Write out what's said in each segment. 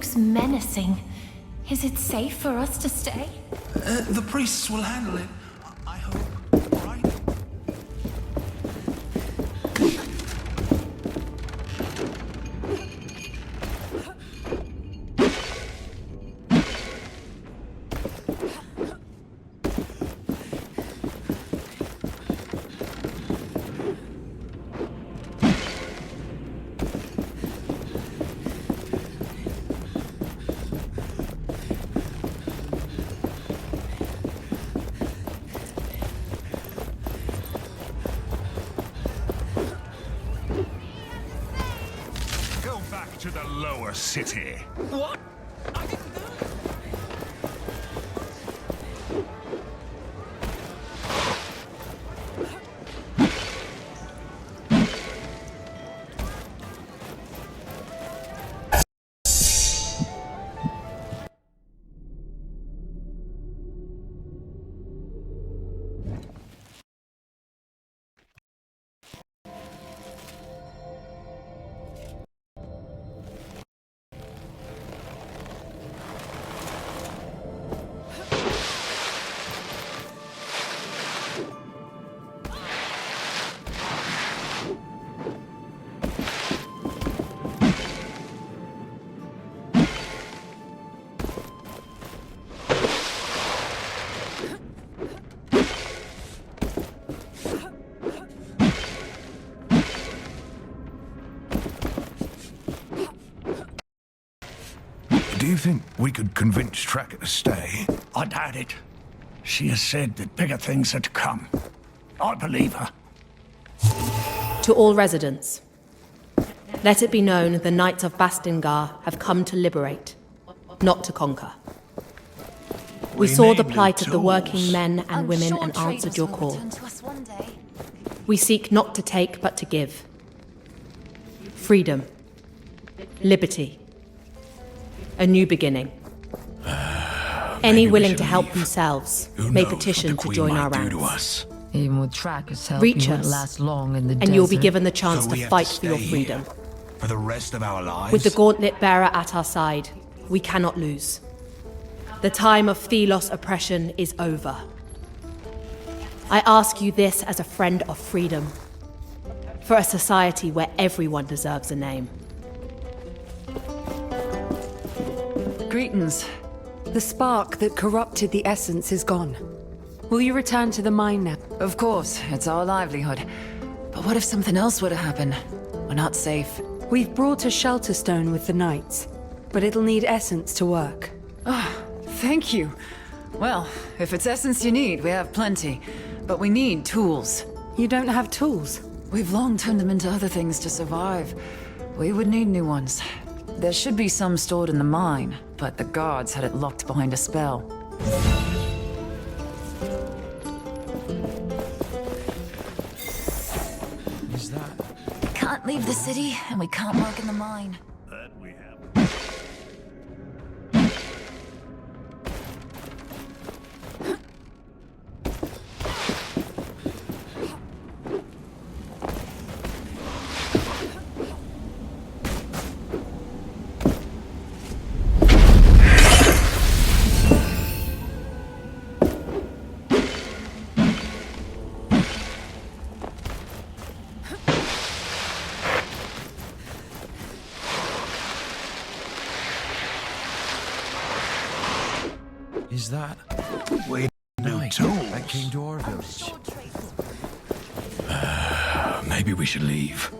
looks menacing. Is it safe for us to stay? The priests will handle it, I hope, right? To the lower city. What? I didn't know. Do you think we could convince Tracker to stay? I doubt it. She has said that bigger things are to come. I believe her. To all residents, let it be known the Knights of Bastingar have come to liberate, not to conquer. We saw the plight of the working men and women and answered your call. We seek not to take, but to give. Freedom. Liberty. A new beginning. Any willing to help themselves may petition to join our ranks. Even with Tracker's help, Reach you won't us, last long in the desert. and you'll be given the chance So to we have fight to for your stay freedom. here for the rest of our lives? With the Gauntlet Bearer at our side, we cannot lose. The time of Thelos oppression is over. I ask you this as a friend of freedom, for a society where everyone deserves a name. Greetings. The spark that corrupted the essence is gone. Will you return to the mine now? Of course, it's our livelihood. But what if something else were to happen? We're not safe. We've brought a shelter stone with the knights, but it'll need essence to work. Thank you. Well, if it's essence you need, we have plenty. But we need tools. You don't have tools. We've long turned them into other things to survive. We would need new ones. There should be some stored in the mine, but the guards had it locked behind a spell. Is that? Can't leave the city, and we can't work in the mine. That we have. Is that? We new Knight tools. that came to our village? Maybe we should leave.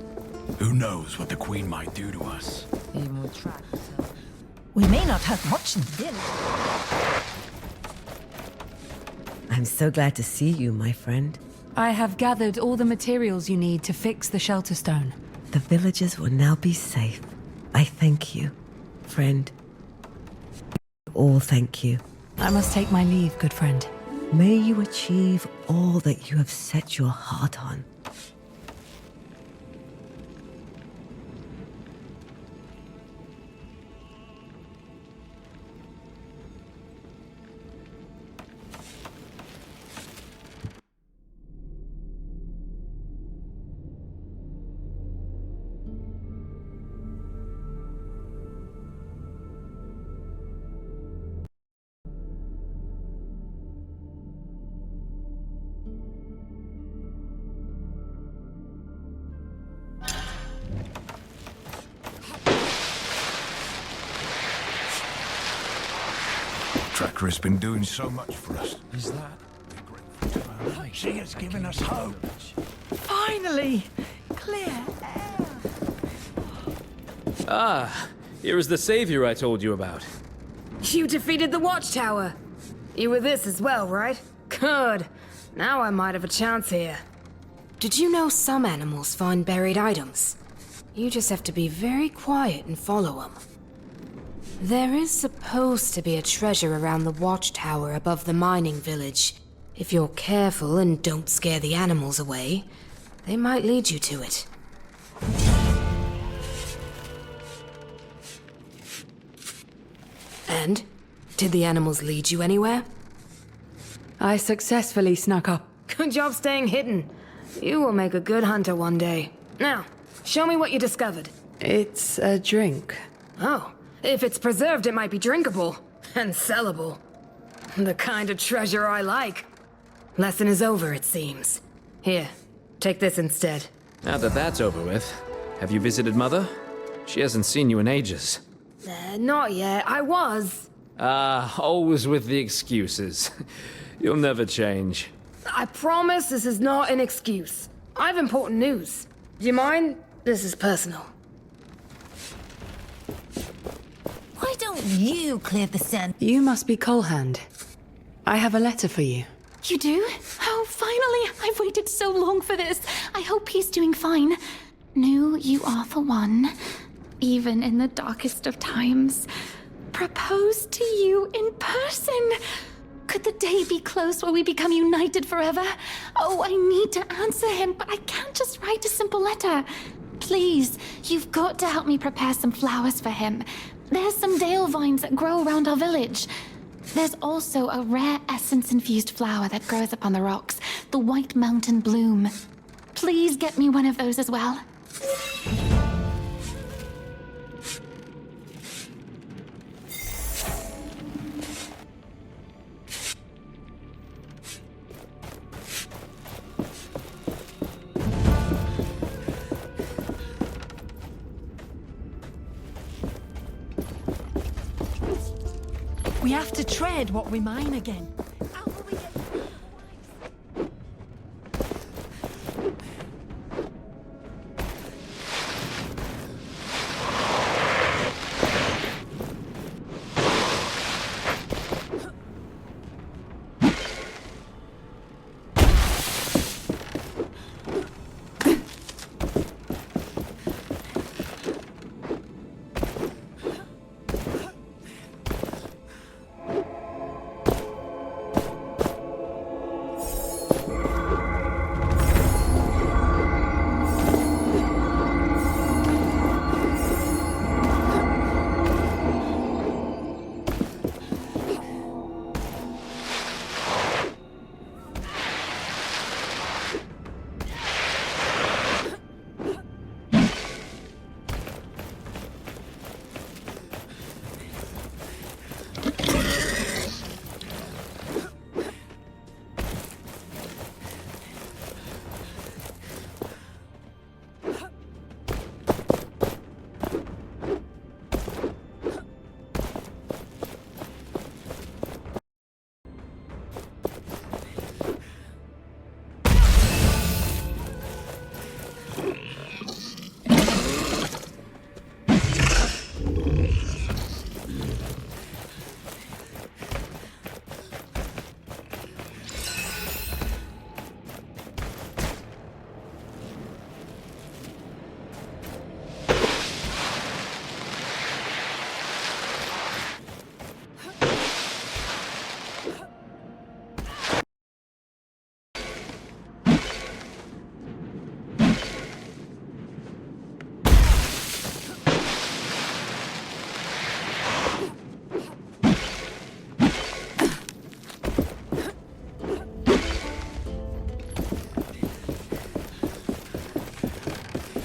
Who knows what the Queen might do to us? Even with Tracker's help. We may not have much in the village. I'm so glad to see you, my friend. I have gathered all the materials you need to fix the shelter stone. The villagers will now be safe. I thank you, friend. All thank you. I must take my leave, good friend. May you achieve all that you have set your heart on. Tracker has been doing so much for us. Is that? We're grateful to our mate. She has given us hope. Finally! Clear air! Ah, here is the savior I told you about. You defeated the Watchtower. You were this as well, right? Good. Now I might have a chance here. Did you know some animals find buried items? You just have to be very quiet and follow them. There is supposed to be a treasure around the Watchtower above the mining village. If you're careful and don't scare the animals away, they might lead you to it. And? Did the animals lead you anywhere? I successfully snuck up. Good job staying hidden. You will make a good hunter one day. Now, show me what you discovered. It's a drink. Oh, if it's preserved, it might be drinkable. And sellable. The kind of treasure I like. Lesson is over, it seems. Here, take this instead. Now that that's over with, have you visited Mother? She hasn't seen you in ages. Not yet. I was. Ah, always with the excuses. You'll never change. I promise this is not an excuse. I have important news. Do you mind? This is personal. Why don't you clear the sand? You must be Colhand. I have a letter for you. You do? Oh, finally! I've waited so long for this. I hope he's doing fine. Knew you are the one, even in the darkest of times. Proposed to you in person. Could the day be close where we become united forever? Oh, I need to answer him, but I can't just write a simple letter. Please, you've got to help me prepare some flowers for him. There's some dale vines that grow around our village. There's also a rare essence-infused flower that grows up on the rocks, the White Mountain Bloom. Please get me one of those as well. We have to tread what we mine again. How will we get...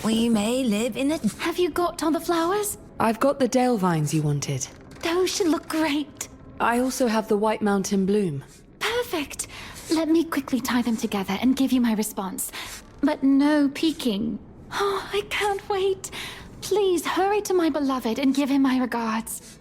We may live in a... Have you got all the flowers? I've got the dale vines you wanted. Those should look great. I also have the White Mountain Bloom. Perfect. Let me quickly tie them together and give you my response. But no peeking. Oh, I can't wait. Please hurry to my beloved and give him my regards.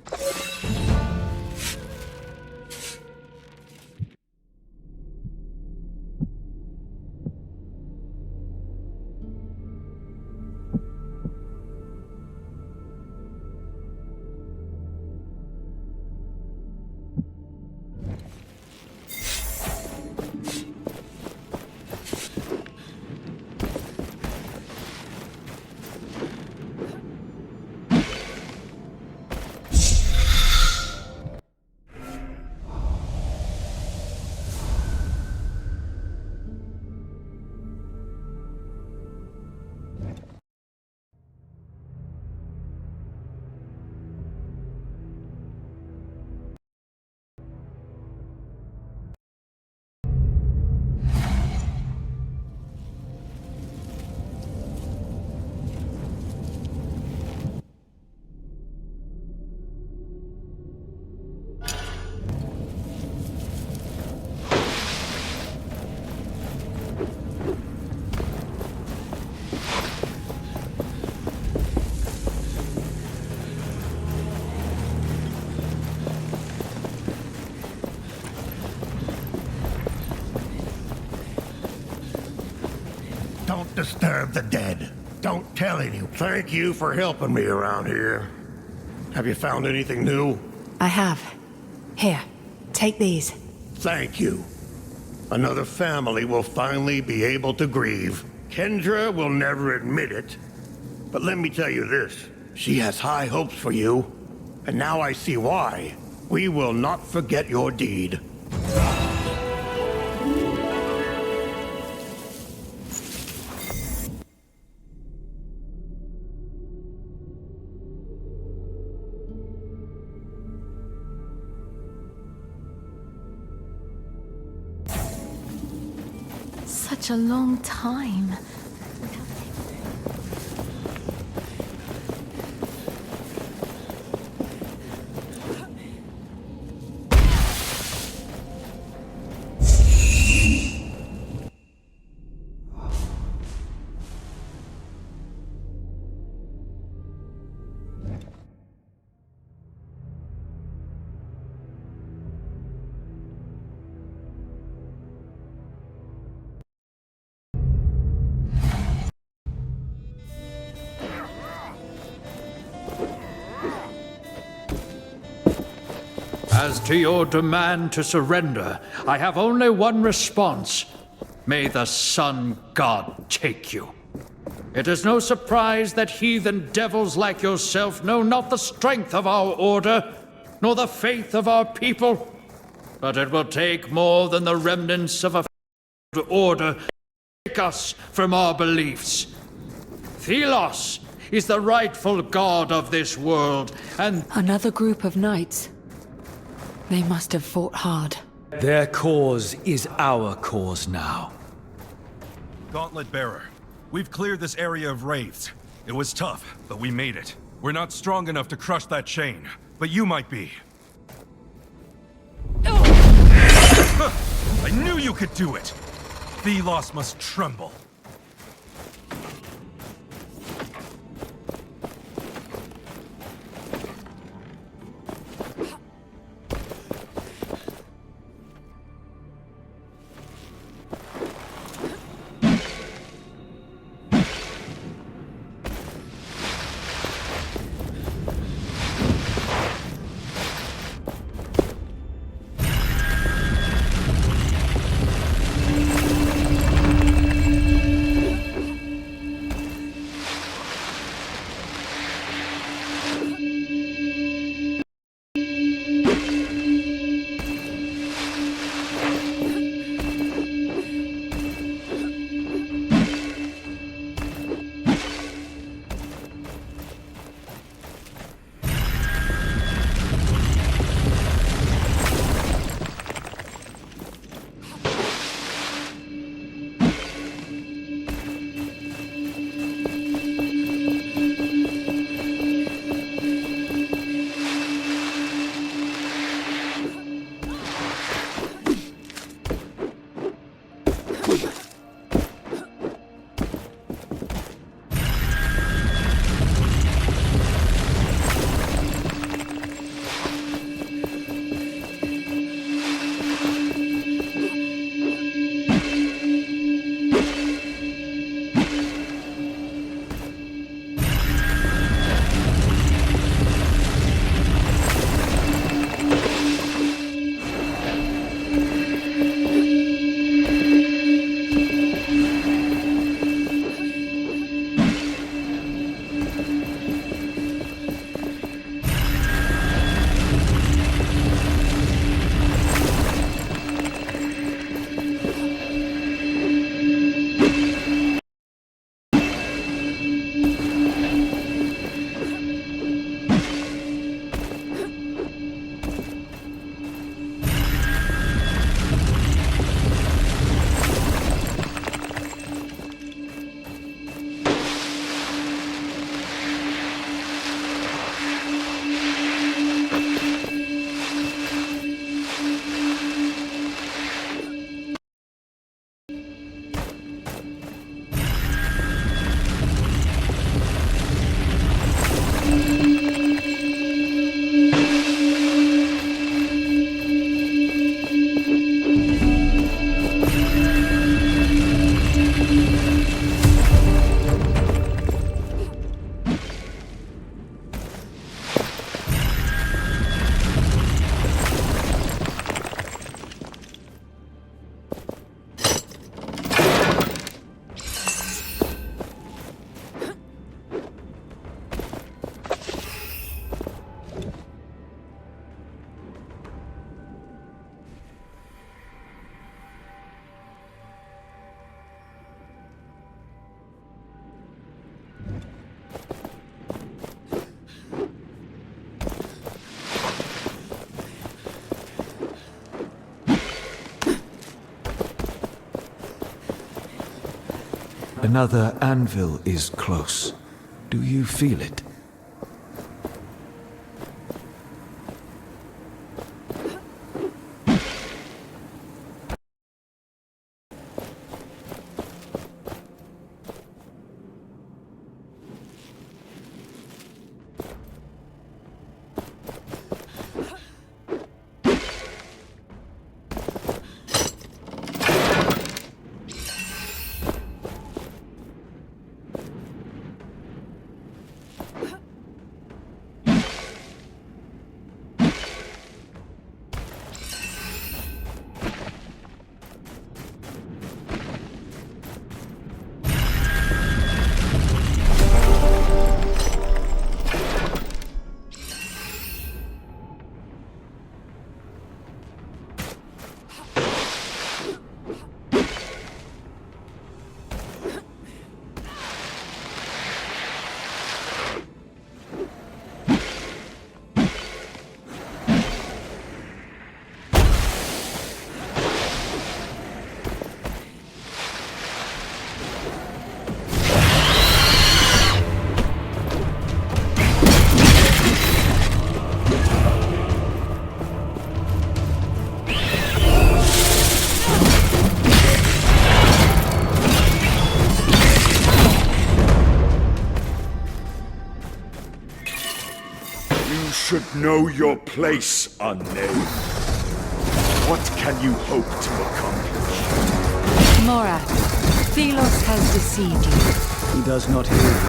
disturb the dead. Don't tell anyone. Thank you for helping me around here. Have you found anything new? I have. Here, take these. Thank you. Another family will finally be able to grieve. Kendra will never admit it, but let me tell you this. She has high hopes for you, and now I see why. We will not forget your deed. Such a long time. As to your demand to surrender, I have only one response. May the Sun God take you. It is no surprise that heathen devils like yourself know not the strength of our order, nor the faith of our people. But it will take more than the remnants of a order to take us from our beliefs. Thelos is the rightful god of this world, and another group of knights. They must have fought hard. Their cause is our cause now. Gauntlet Bearer, we've cleared this area of wraiths. It was tough, but we made it. We're not strong enough to crush that chain, but you might be. I knew you could do it! Thelos must tremble. Another anvil is close. Do you feel it? Should know your place, unnamed. What can you hope to accomplish? Morat, Thelos has deceived you. He does not hear.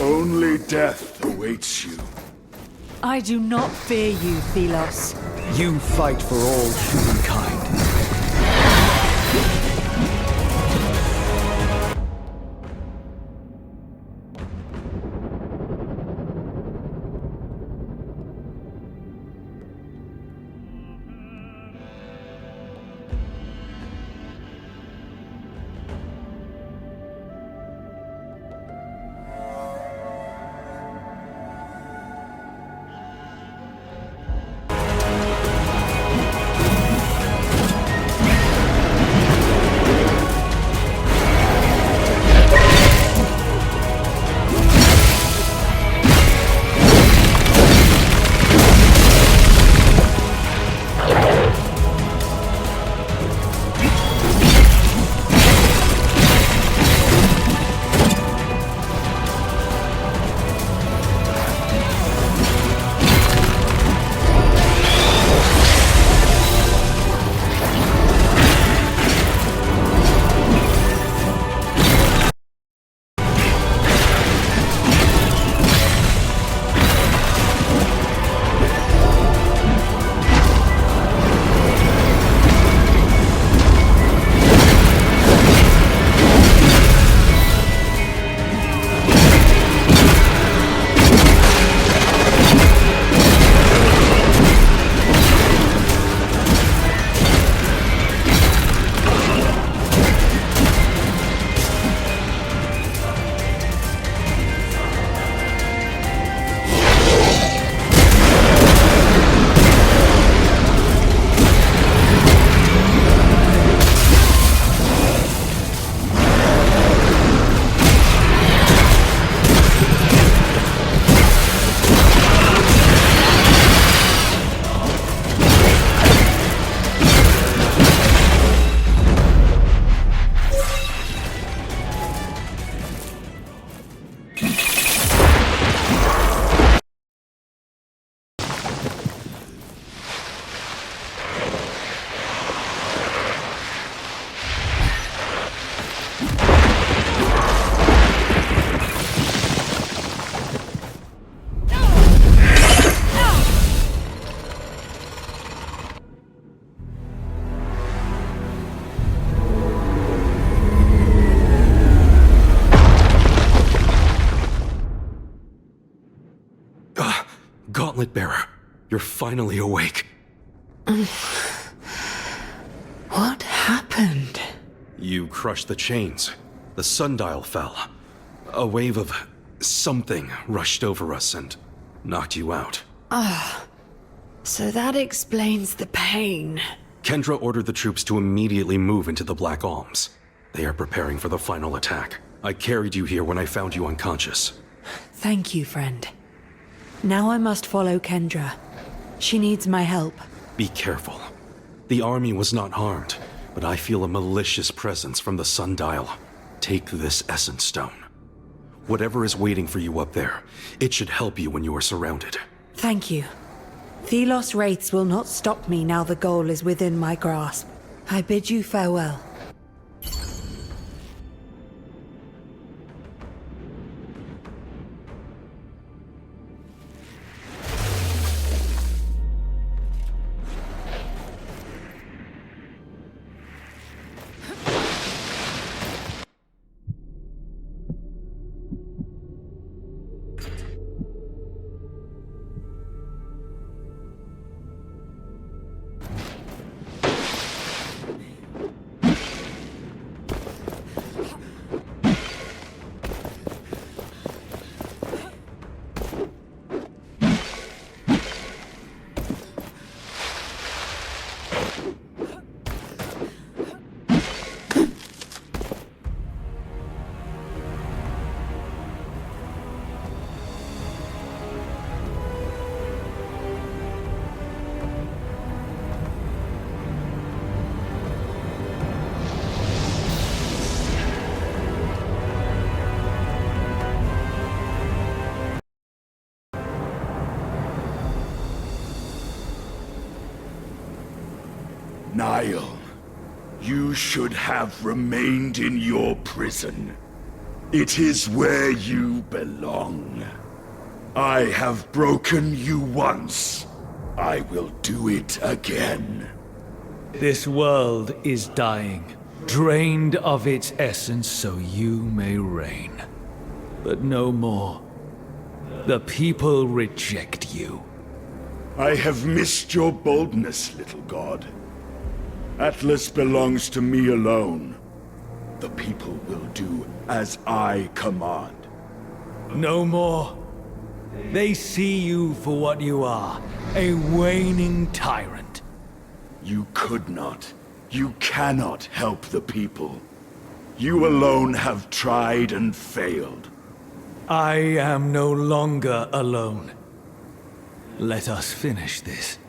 Only death awaits you. I do not fear you, Thelos. You fight for all humankind. Gauntlet Bearer, you're finally awake. What happened? You crushed the chains. The sundial fell. A wave of something rushed over us and knocked you out. So that explains the pain. Kendra ordered the troops to immediately move into the Black Alms. They are preparing for the final attack. I carried you here when I found you unconscious. Thank you, friend. Now I must follow Kendra. She needs my help. Be careful. The army was not harmed, but I feel a malicious presence from the sundial. Take this Essence Stone. Whatever is waiting for you up there, it should help you when you are surrounded. Thank you. Thelos wraiths will not stop me now the goal is within my grasp. I bid you farewell. Niall, you should have remained in your prison. It is where you belong. I have broken you once. I will do it again. This world is dying, drained of its essence so you may reign. But no more. The people reject you. I have missed your boldness, little god. Atlas belongs to me alone. The people will do as I command. No more. They see you for what you are, a waning tyrant. You could not. You cannot help the people. You alone have tried and failed. I am no longer alone. Let us finish this.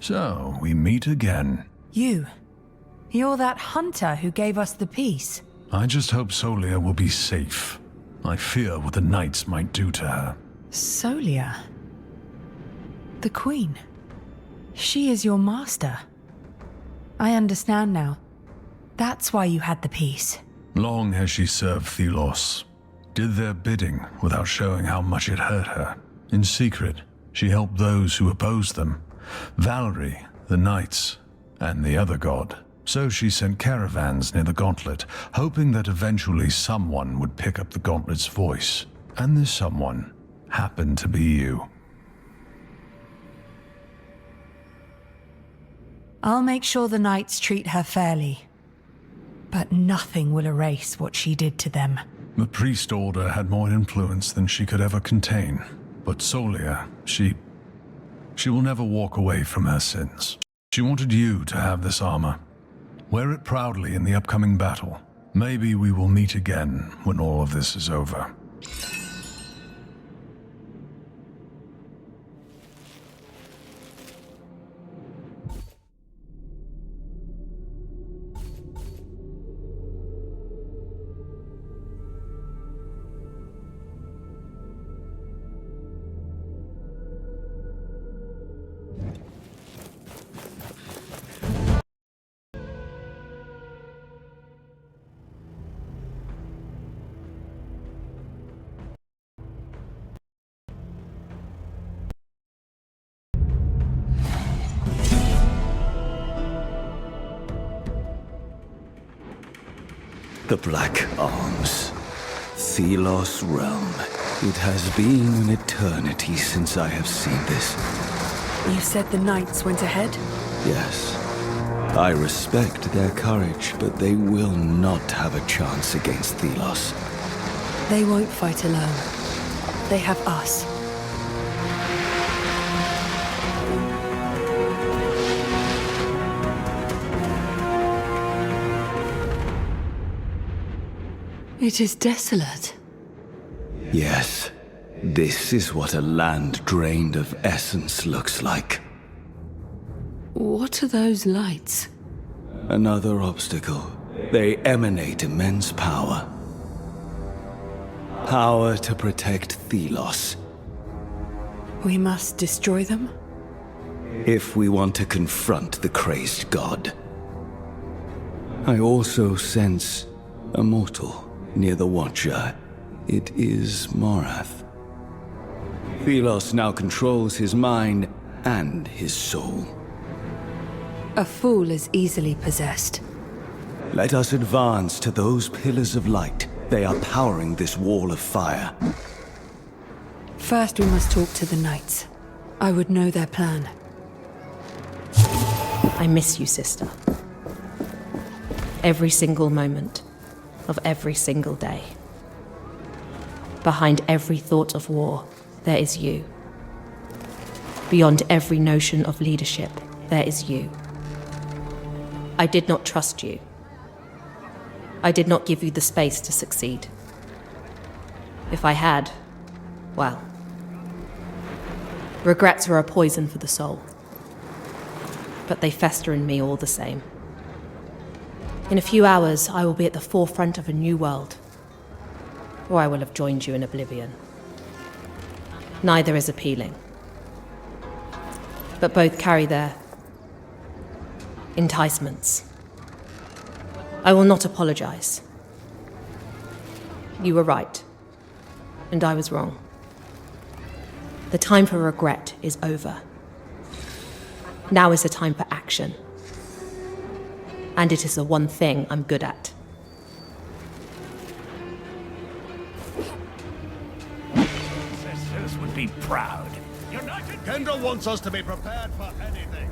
So, we meet again. You're that hunter who gave us the peace. I just hope Solia will be safe. I fear what the Knights might do to her. Solia? The Queen? She is your master. I understand now. That's why you had the peace. Long has she served Thelos. Did their bidding without showing how much it hurt her. In secret, she helped those who opposed them. Valerie, the Knights, and the other god. So she sent caravans near the Gauntlet, hoping that eventually someone would pick up the Gauntlet's voice. And this someone happened to be you. I'll make sure the Knights treat her fairly. But nothing will erase what she did to them. The priest order had more influence than she could ever contain. But Solia, she will never walk away from her sins. She wanted you to have this armor. Wear it proudly in the upcoming battle. Maybe we will meet again when all of this is over. The Black Arms. Thelos realm. It has been an eternity since I have seen this. You said the knights went ahead? Yes. I respect their courage, but they will not have a chance against Thelos. They won't fight alone. They have us. It is desolate. Yes. This is what a land drained of essence looks like. What are those lights? Another obstacle. They emanate immense power. Power to protect Thelos. We must destroy them? If we want to confront the crazed god. I also sense a mortal near the Watcher. It is Morath. Thelos now controls his mind and his soul. A fool is easily possessed. Let us advance to those pillars of light. They are powering this wall of fire. First, we must talk to the knights. I would know their plan. I miss you, sister. Every single moment of every single day. Behind every thought of war, there is you. Beyond every notion of leadership, there is you. I did not trust you. I did not give you the space to succeed. If I had, well, regrets are a poison for the soul. But they fester in me all the same. In a few hours, I will be at the forefront of a new world. Or I will have joined you in oblivion. Neither is appealing. But both carry their enticements. I will not apologize. You were right. And I was wrong. The time for regret is over. Now is the time for action. And it is the one thing I'm good at. Sisters would be proud. United Kendra wants us to be prepared for anything.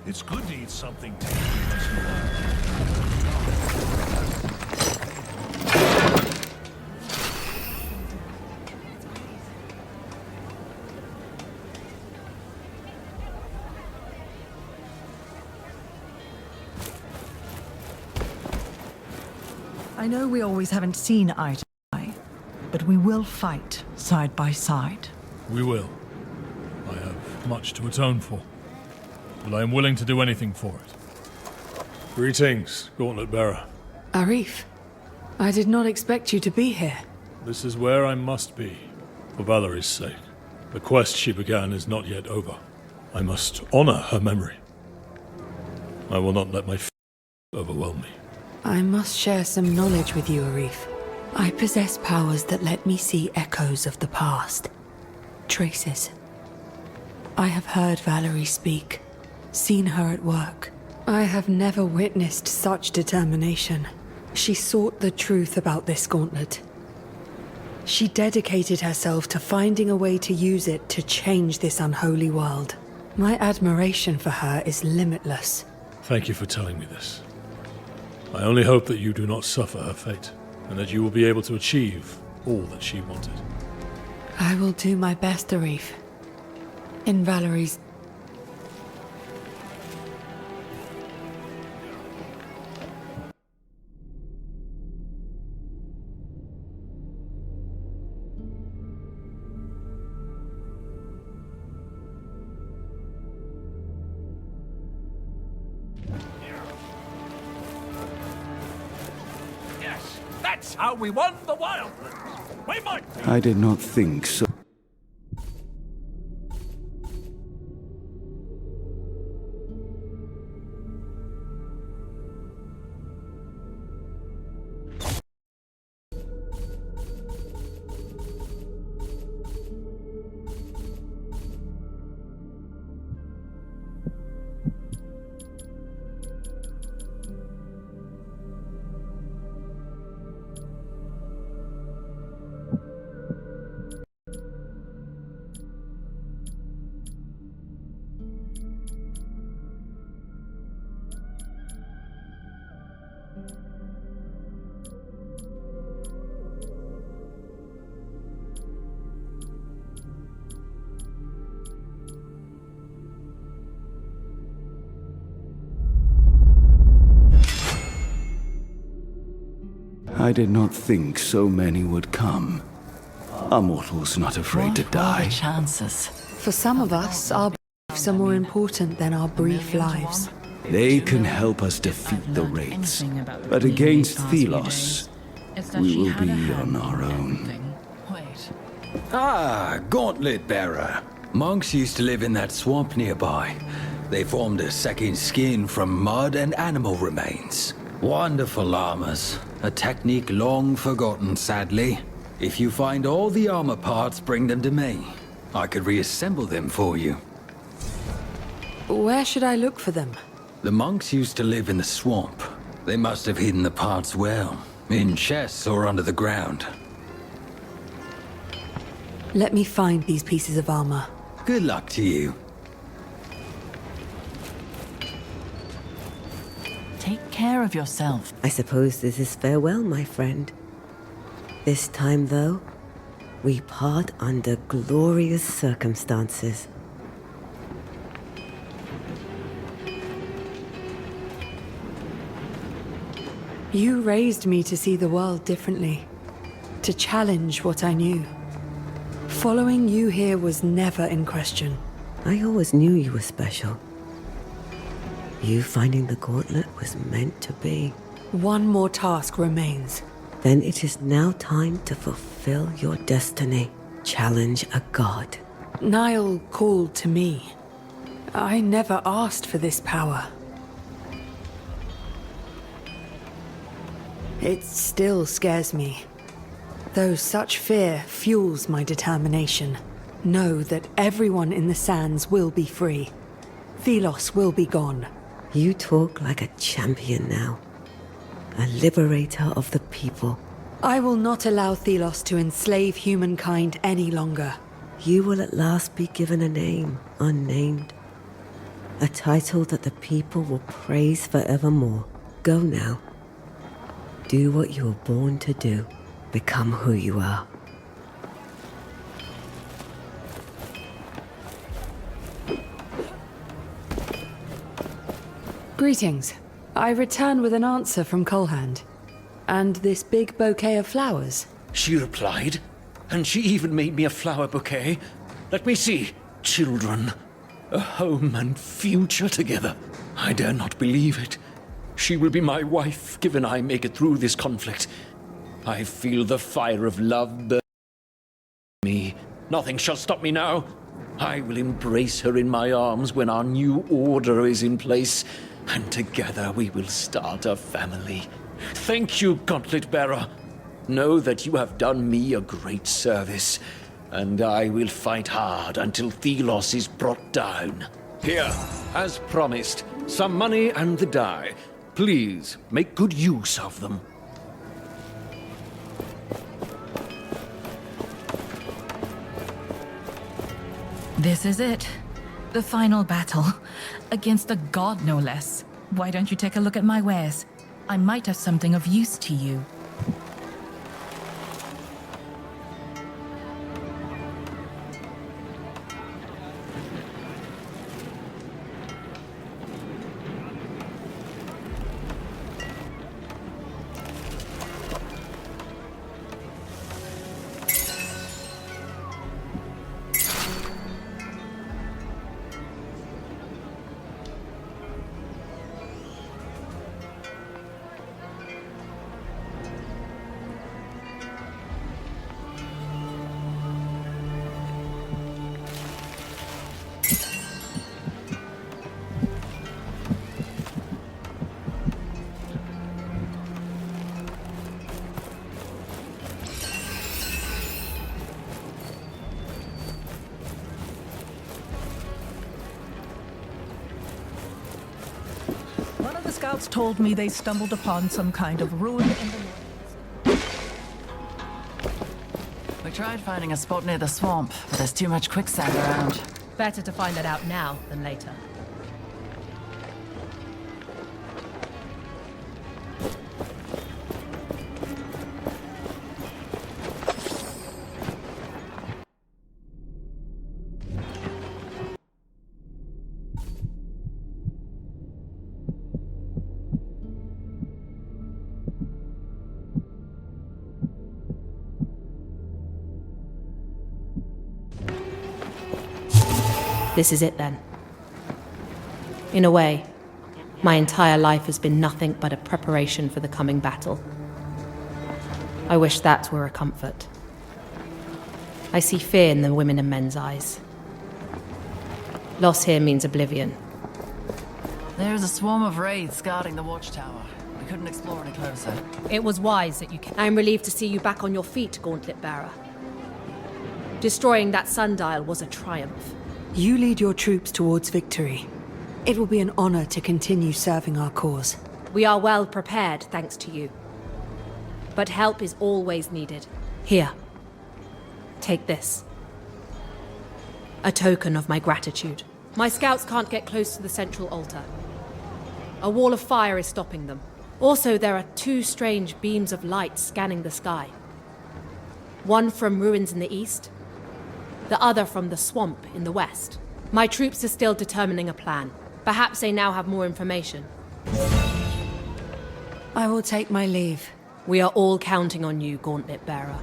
It's good to eat something tasty once in a I know we always haven't seen eye to eye, but we will fight side by side. We will. I have much to atone for, but I am willing to do anything for it. Greetings, Gauntlet Bearer. Arif, I did not expect you to be here. This is where I must be, for Valerie's sake. The quest she began is not yet over. I must honor her memory. I will not let my fear overwhelm me. I must share some knowledge with you, Arif. I possess powers that let me see echoes of the past. Traces. I have heard Valerie speak, seen her at work. I have never witnessed such determination. She sought the truth about this gauntlet. She dedicated herself to finding a way to use it to change this unholy world. My admiration for her is limitless. Thank you for telling me this. I only hope that you do not suffer her fate, and that you will be able to achieve all that she wanted. I will do my best, Arif. In Valerie's... Yes, that's how we won the Wildlands. We might... I did not think so. I did not think so many would come. Are mortals not afraid to die? Chances. For some of us, our beliefs are more important than our brief lives. They can help us defeat the Wraiths, but against Thelos, we will be on our own. Ah, Gauntlet Bearer. Monks used to live in that swamp nearby. They formed a second skin from mud and animal remains. Wonderful armors. A technique long forgotten, sadly. If you find all the armor parts, bring them to me. I could reassemble them for you. Where should I look for them? The monks used to live in the swamp. They must have hidden the parts well, in chests or under the ground. Let me find these pieces of armor. Good luck to you. Take care of yourself. I suppose this is farewell, my friend. This time, though, we part under glorious circumstances. You raised me to see the world differently, to challenge what I knew. Following you here was never in question. I always knew you were special. You finding the gauntlet was meant to be. One more task remains. Then it is now time to fulfill your destiny. Challenge a god. Niall called to me. I never asked for this power. It still scares me. Though such fear fuels my determination. Know that everyone in the sands will be free. Thelos will be gone. You talk like a champion now. A liberator of the people. I will not allow Thelos to enslave humankind any longer. You will at last be given a name, unnamed. A title that the people will praise forevermore. Go now. Do what you were born to do. Become who you are. Greetings. I return with an answer from Colhand. And this big bouquet of flowers. She replied, and she even made me a flower bouquet. Let me see. Children, a home and future together. I dare not believe it. She will be my wife, given I make it through this conflict. I feel the fire of love burn me. Nothing shall stop me now. I will embrace her in my arms when our new order is in place, and together we will start a family. Thank you, Gauntlet Bearer. Know that you have done me a great service. and I will fight hard until Thelos is brought down. Here, as promised, some money and the die. Please, make good use of them. This is it. The final battle. Against a god, no less. Why don't you take a look at my wares? I might have something of use to you. Scouts told me they stumbled upon some kind of ruin in the north. We tried finding a spot near the swamp, but there's too much quicksand around. Better to find that out now than later. This is it then. In a way, my entire life has been nothing but a preparation for the coming battle. I wish that were a comfort. I see fear in the women and men's eyes. Loss here means oblivion. There's a swarm of wraiths guarding the watchtower. We couldn't explore any closer. It was wise that you came. I am relieved to see you back on your feet, Gauntlet Bearer. Destroying that sundial was a triumph. You lead your troops towards victory. It will be an honor to continue serving our cause. We are well prepared, thanks to you. But help is always needed. Here. Take this. A token of my gratitude. My scouts can't get close to the central altar. A wall of fire is stopping them. Also, there are two strange beams of light scanning the sky. One from ruins in the east, the other from the swamp in the west. My troops are still determining a plan. Perhaps they now have more information. I will take my leave. We are all counting on you, Gauntlet Bearer.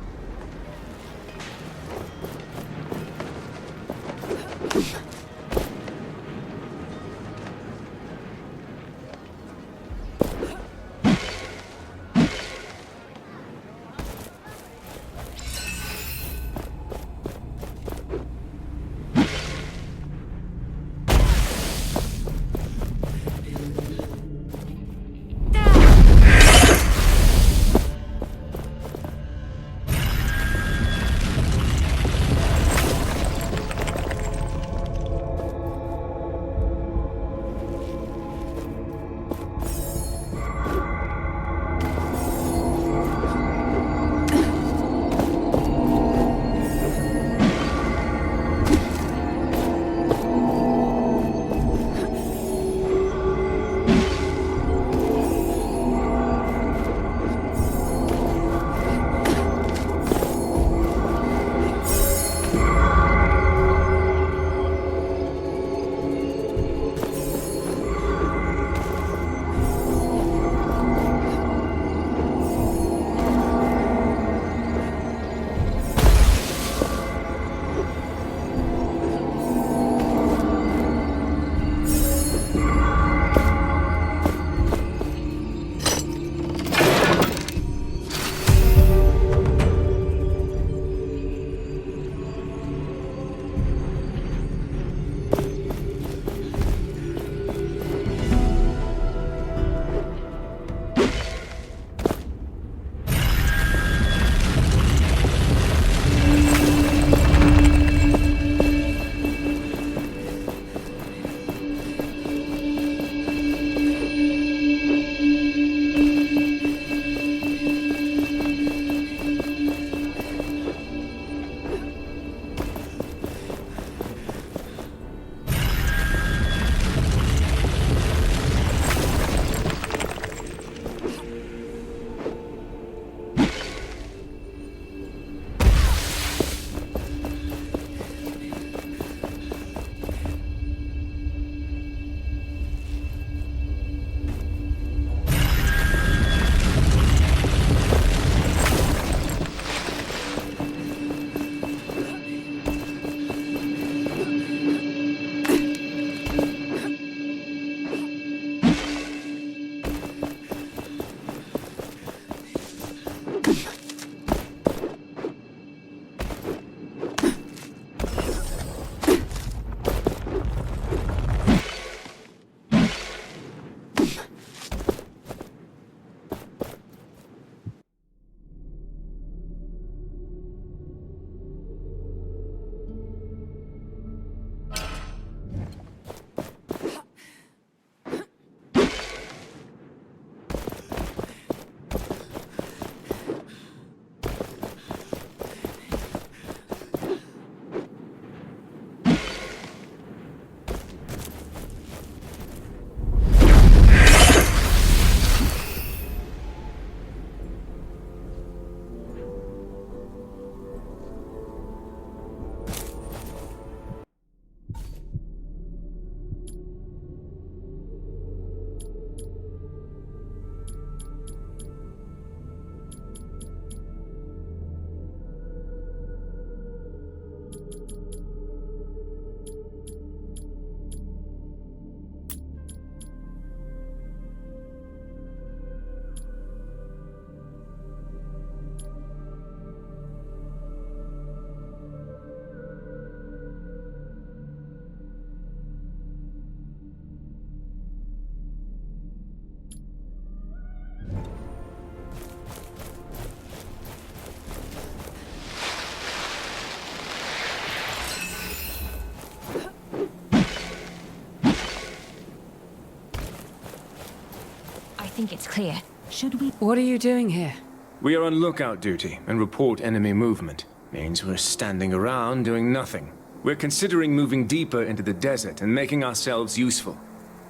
think it's clear. Should we... What are you doing here? We are on lookout duty and report enemy movement. Means we're standing around doing nothing. We're considering moving deeper into the desert and making ourselves useful.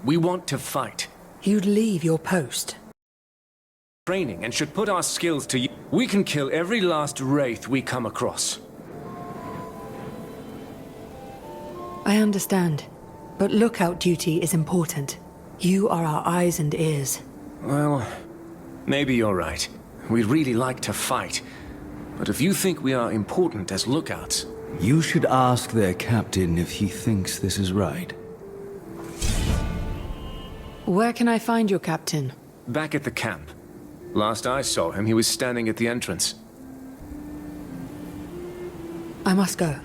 We want to fight. You'd leave your post. Training and should put our skills to use. We can kill every last wraith we come across. I understand. But lookout duty is important. You are our eyes and ears. Well, maybe you're right. We'd really like to fight. But if you think we are important as lookouts... You should ask their captain if he thinks this is right. Where can I find your captain? Back at the camp. Last I saw him, he was standing at the entrance. I must go.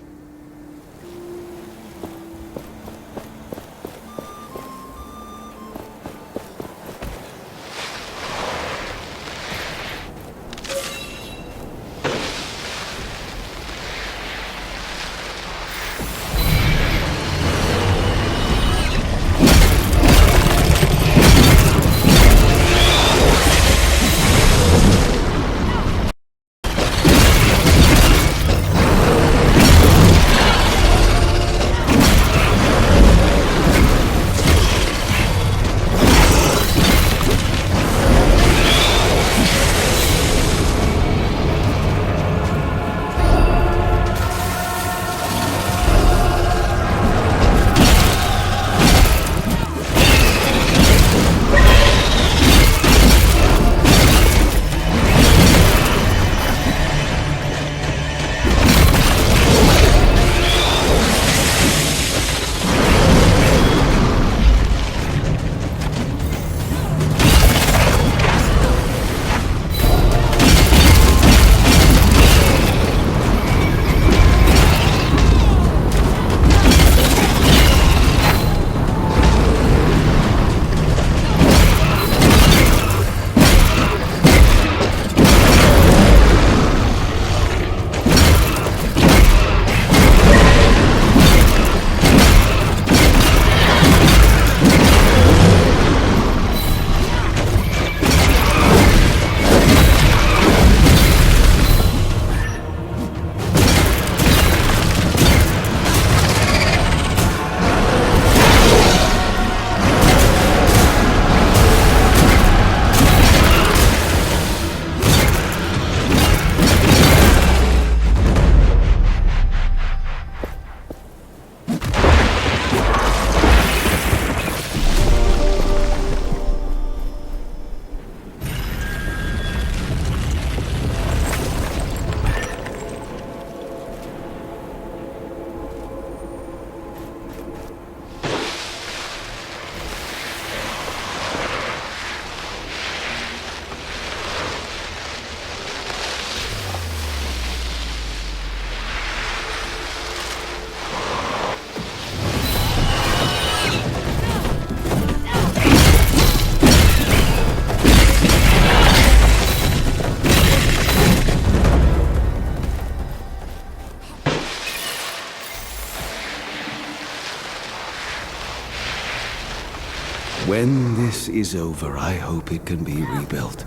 When this is over, I hope it can be rebuilt.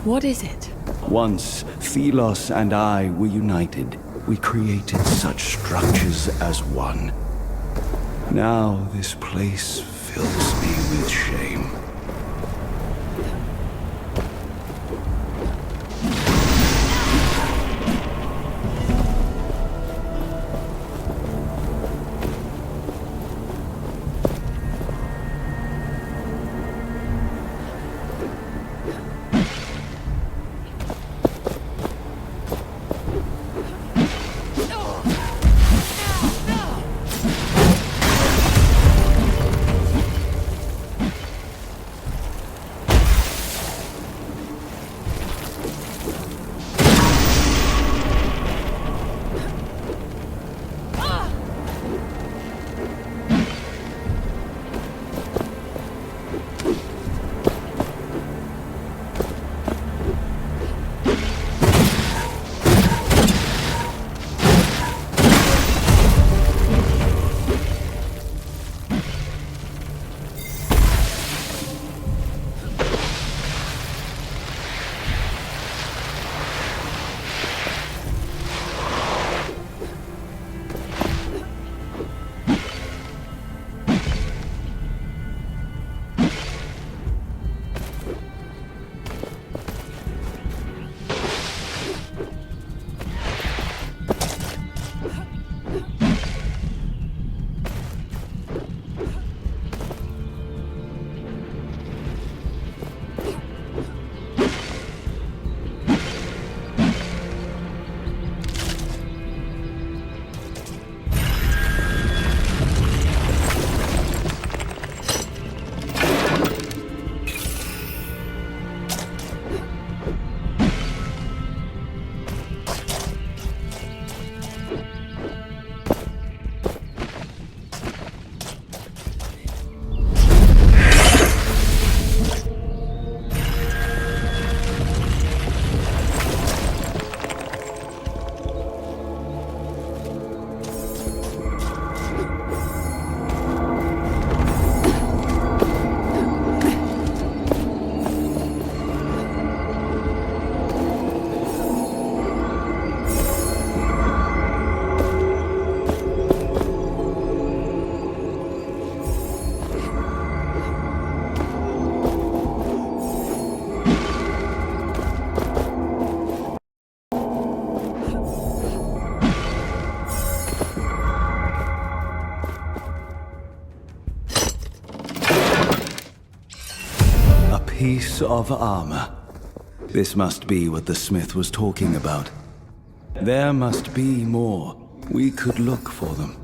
What is it? Once, Thelos and I were united. We created such structures as one. Now this place fills me with shame. piece of armor. This must be what the smith was talking about. There must be more. We could look for them.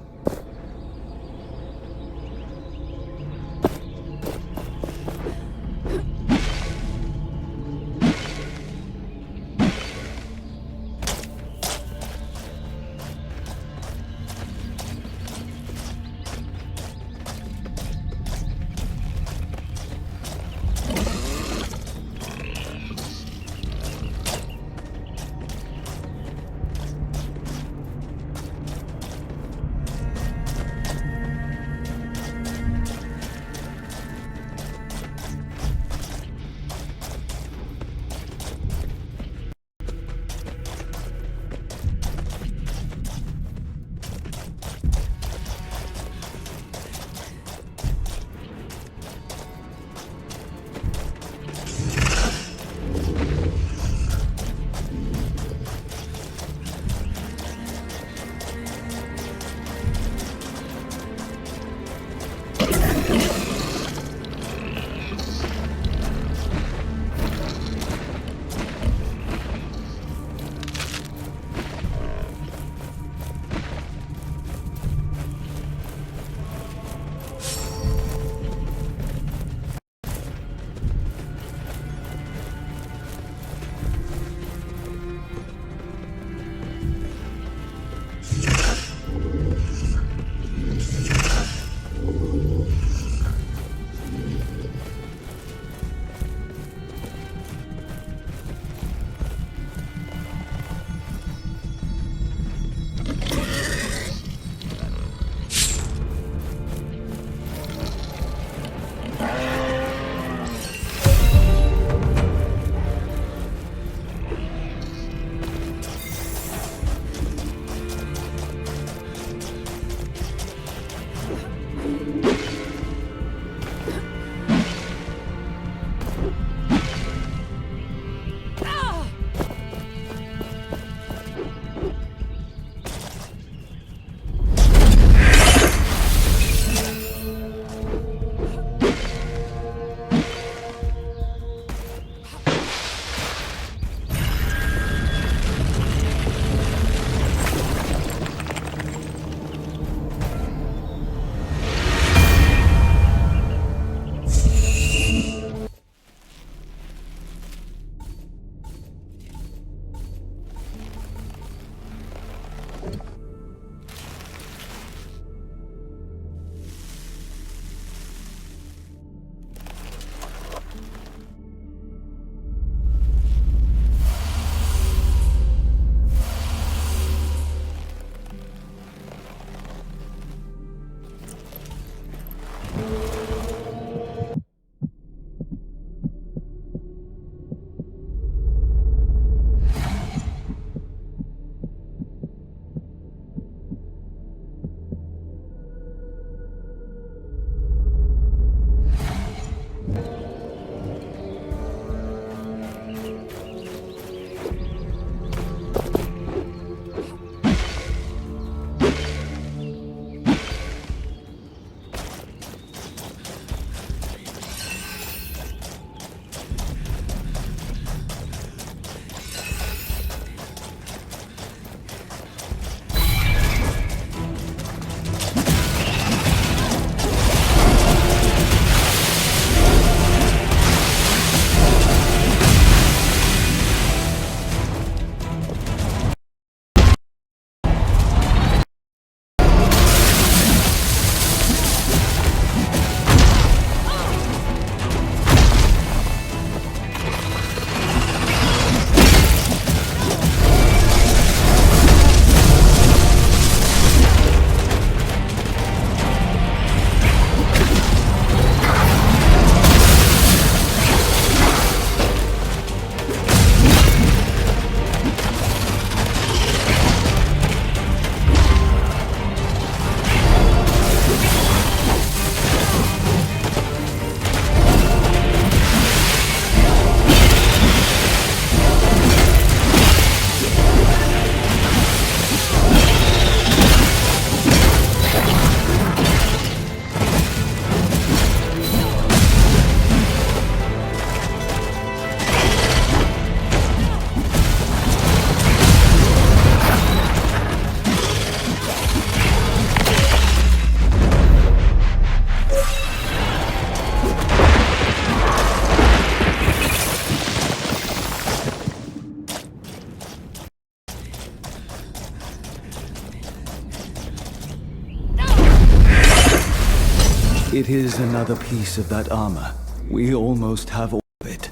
It is another piece of that armor. We almost have all of it.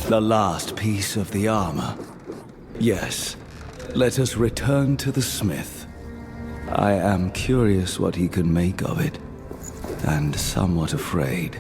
The last piece of the armor. Yes, let us return to the smith. I am curious what he can make of it, and somewhat afraid.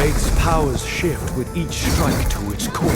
Faith's powers shift with each strike to its core.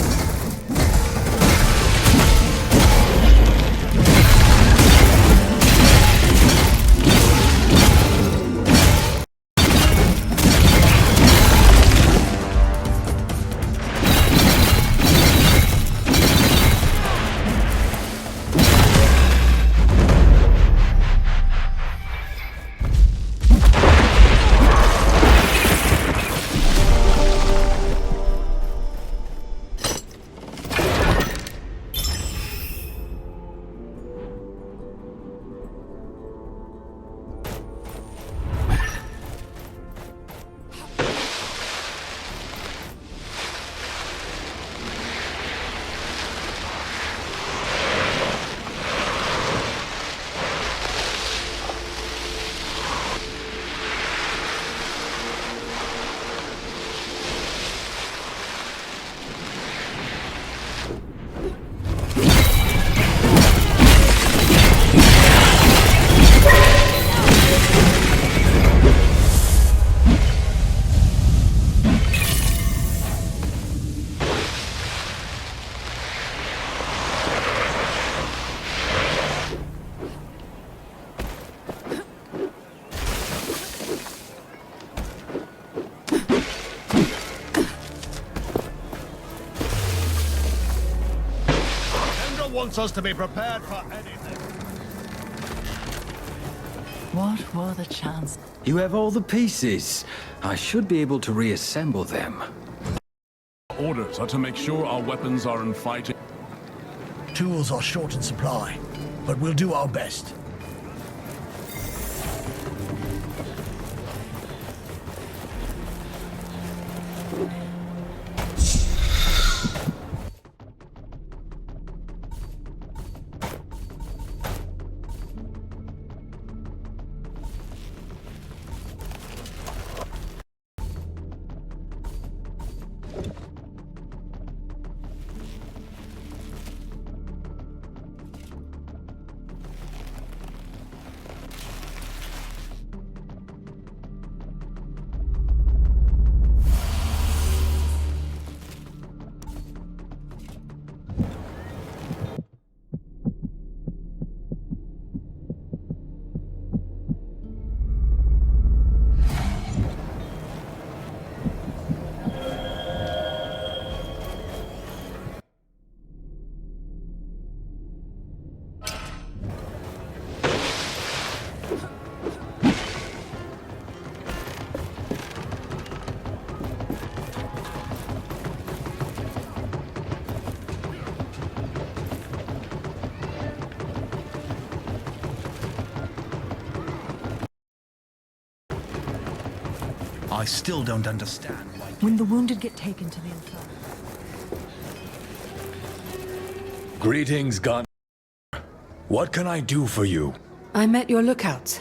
Wants us to be prepared for anything. What were the chances? You have all the pieces. I should be able to reassemble them. Orders are to make sure our weapons are in fighting. Tools are short in supply, but we'll do our best. I still don't understand why... When the wounded get taken to the Inferno. Greetings, Gun. What can I do for you? I met your lookouts.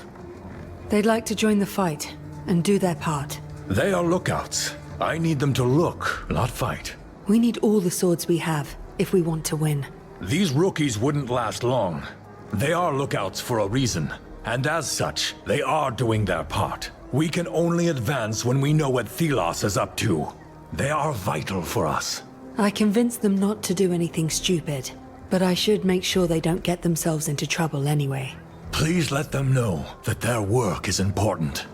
They'd like to join the fight and do their part. They are lookouts. I need them to look, not fight. We need all the swords we have if we want to win. These rookies wouldn't last long. They are lookouts for a reason, and as such, they are doing their part. We can only advance when we know what Thelos is up to. They are vital for us. I convinced them not to do anything stupid, but I should make sure they don't get themselves into trouble anyway. Please let them know that their work is important.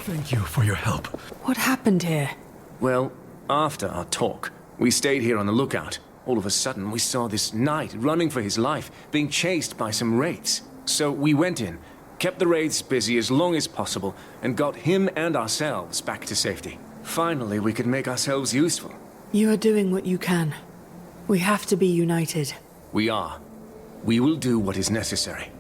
Thank you for your help. What happened here? Well, after our talk, we stayed here on the lookout. All of a sudden, we saw this knight running for his life, being chased by some wraiths. So we went in, kept the wraiths busy as long as possible, and got him and ourselves back to safety. Finally, we could make ourselves useful. You are doing what you can. We have to be united. We are. We will do what is necessary.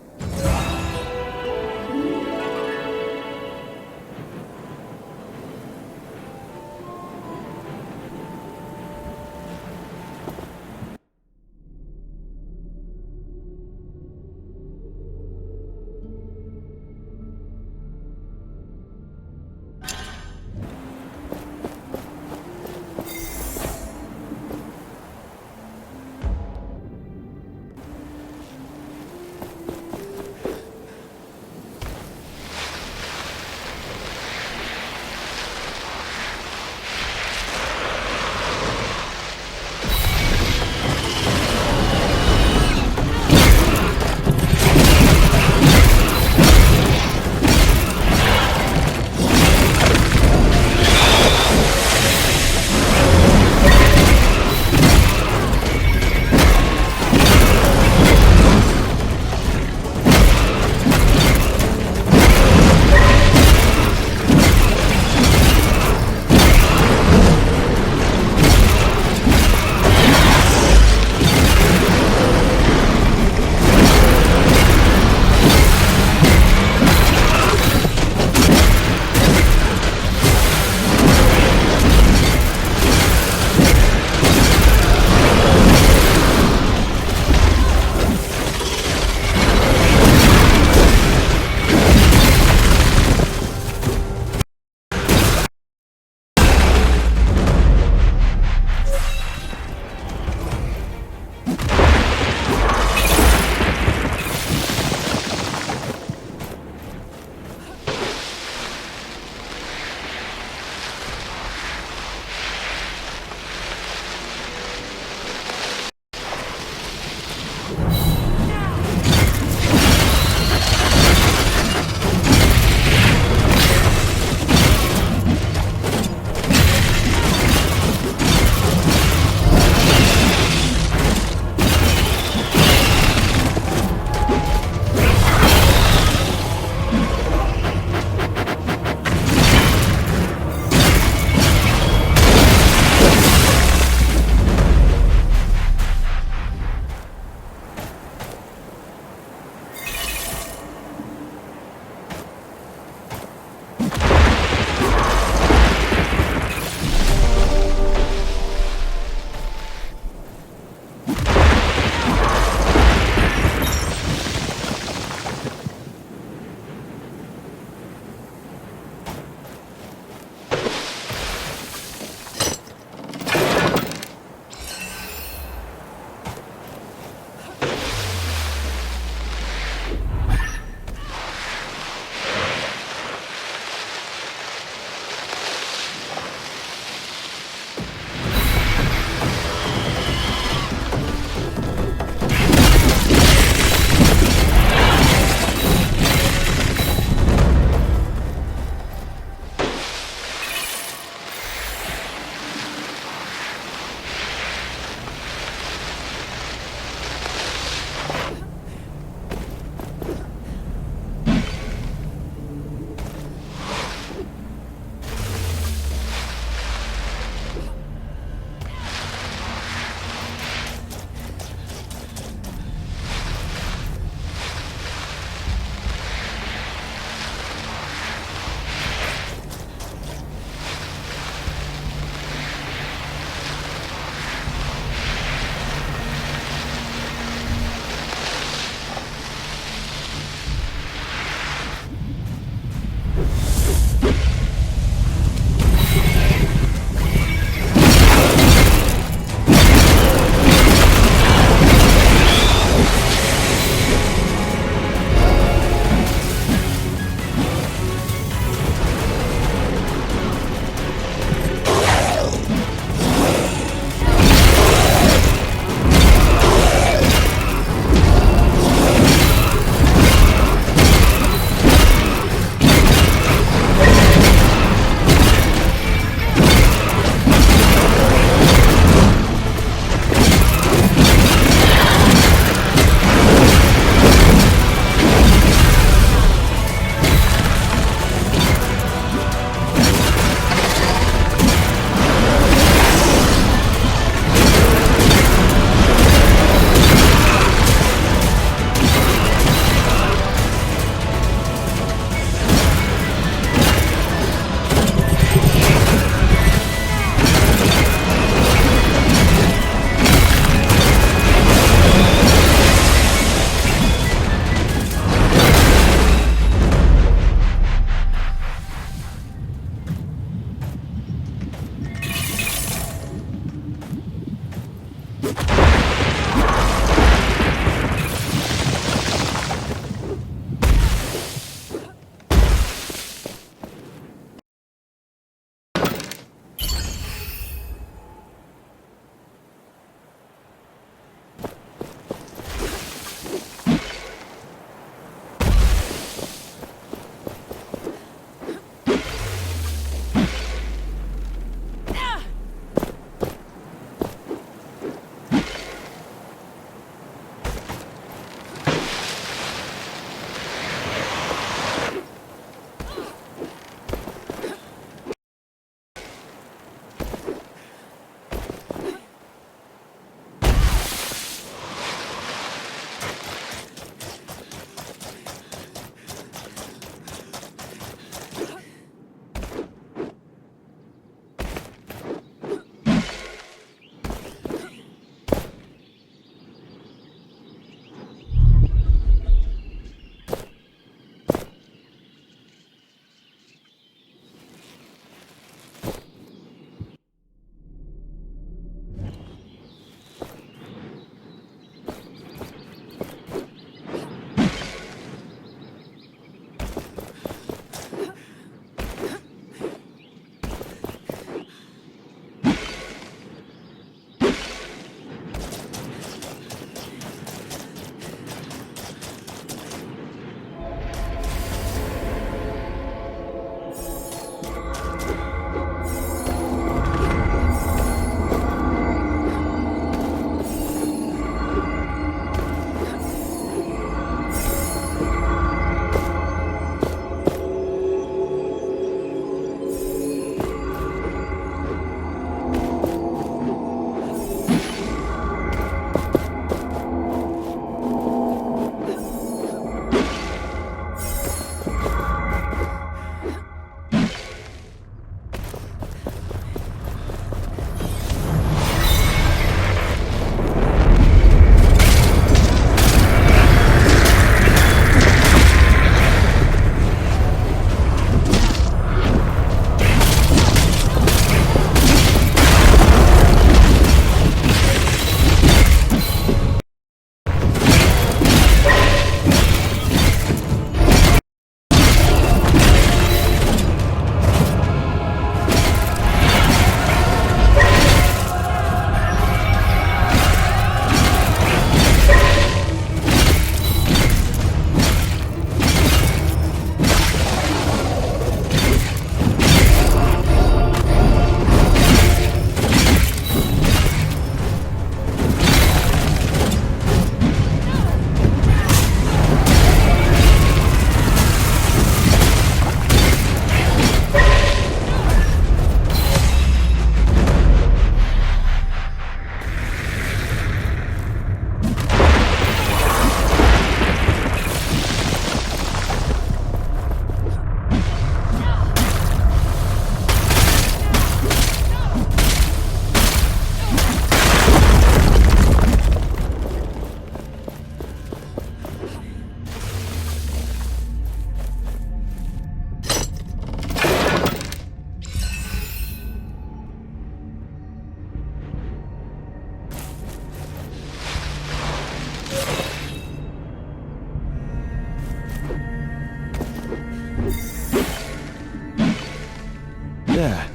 There.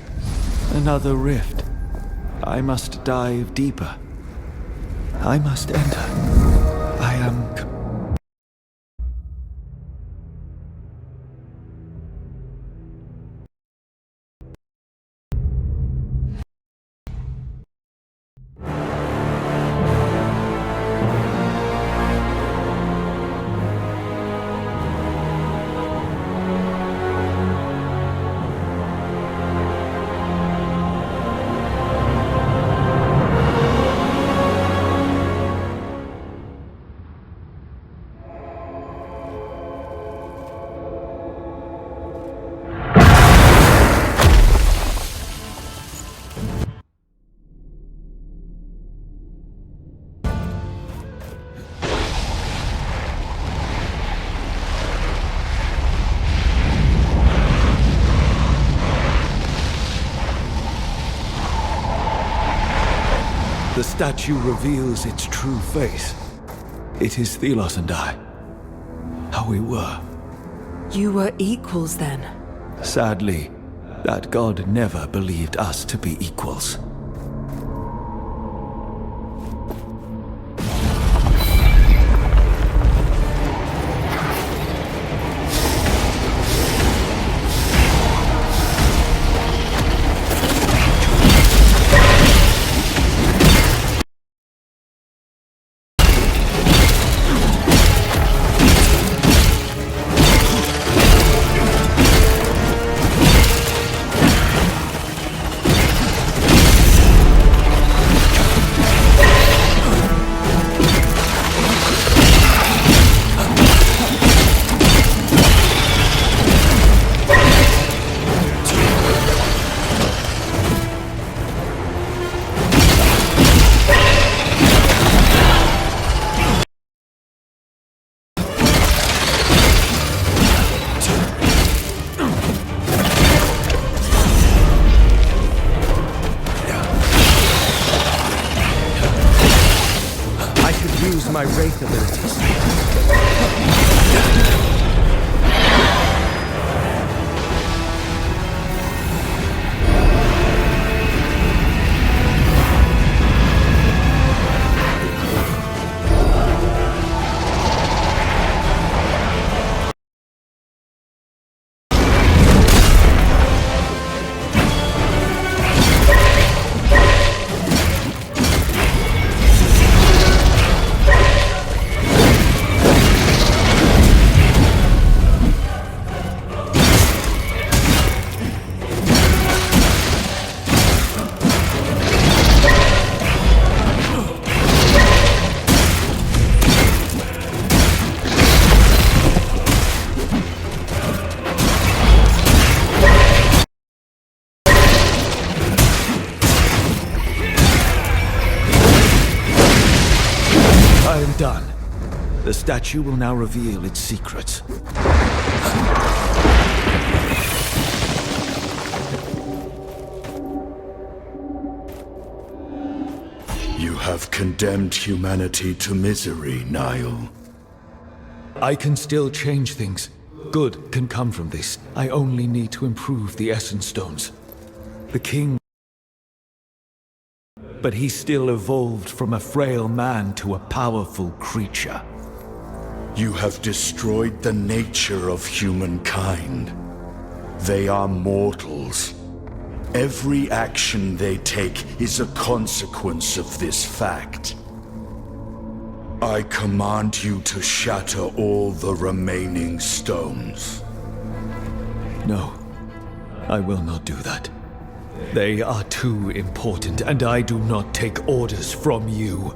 Another rift. I must dive deeper. I must enter. I am... The statue reveals its true face. It is Thelos and I. How we were. You were equals then? Sadly, that god never believed us to be equals. My Wraith abilities. I am done. The statue will now reveal its secrets. You have condemned humanity to misery, Niall. I can still change things. Good can come from this. I only need to improve the Essence Stones. The king... But he still evolved from a frail man to a powerful creature. You have destroyed the nature of humankind. They are mortals. Every action they take is a consequence of this fact. I command you to shatter all the remaining stones. No, I will not do that. They are too important, and I do not take orders from you.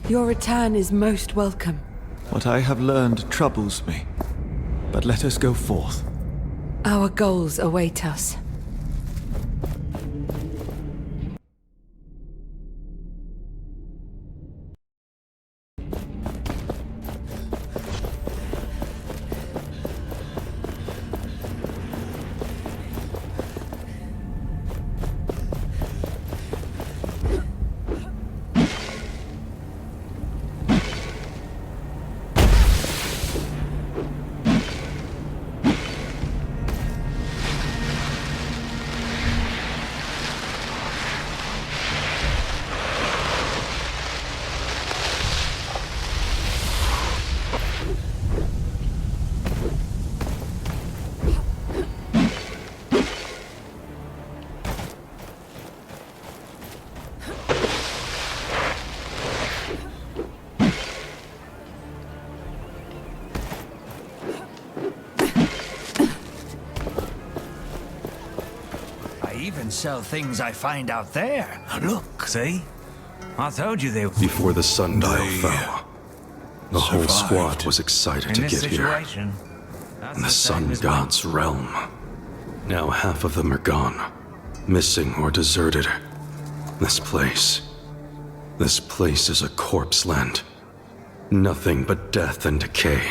Your return is most welcome. What I have learned troubles me. But let us go forth. Our goals await us. Even sell things I find out there. Look, see? I told you they would. Before the sundial fell, the whole squad was excited to get here. In the sun god's realm. Now half of them are gone, missing or deserted. This place is a corpse land. Nothing but death and decay.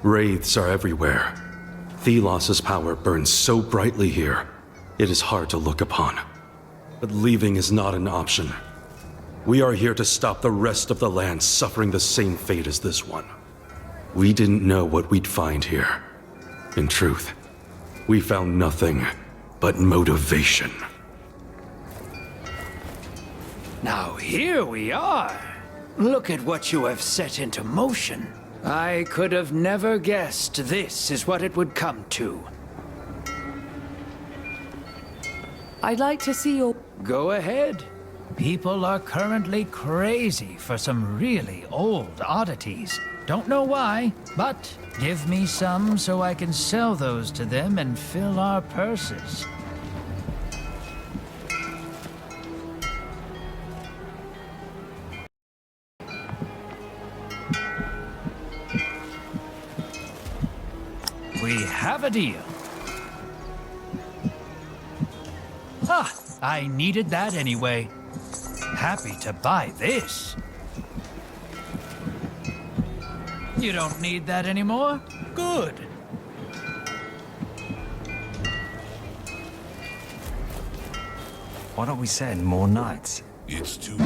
Wraiths are everywhere. Thelos' power burns so brightly here, it is hard to look upon. But leaving is not an option. We are here to stop the rest of the land suffering the same fate as this one. We didn't know what we'd find here. In truth, we found nothing but motivation. Now here we are. Look at what you have set into motion. I could have never guessed this is what it would come to. I'd like to see your... Go ahead. People are currently crazy for some really old oddities. Don't know why, but give me some so I can sell those to them and fill our purses. We have a deal. Ah, I needed that anyway. Happy to buy this. You don't need that anymore? Good. Why don't we send more knights? It's too...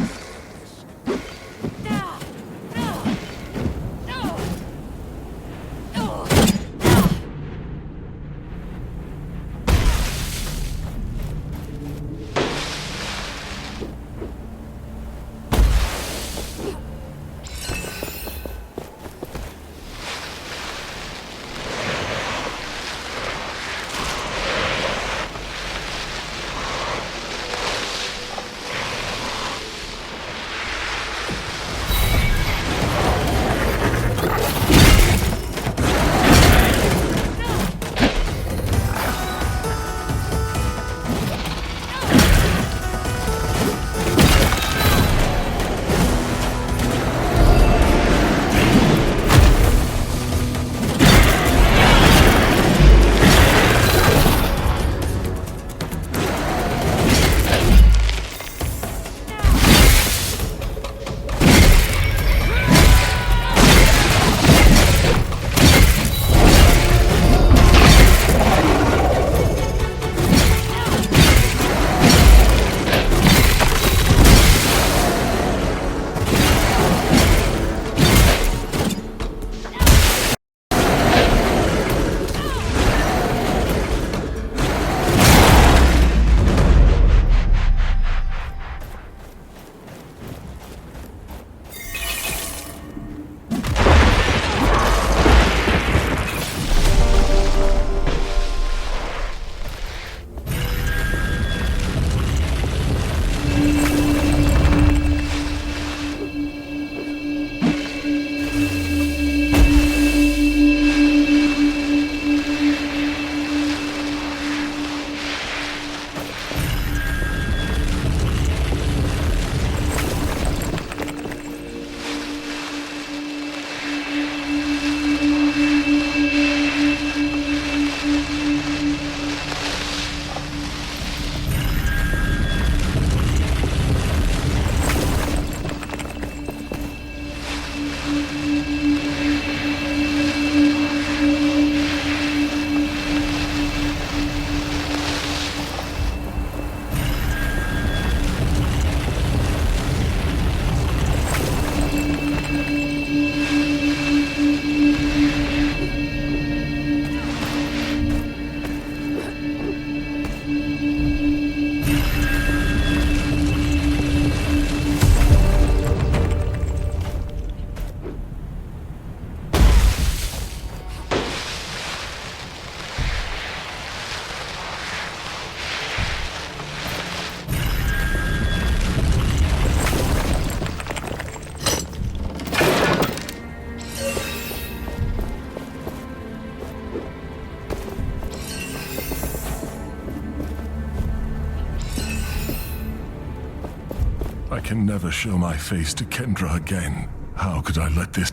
I can never show my face to Kendra again. How could I let this...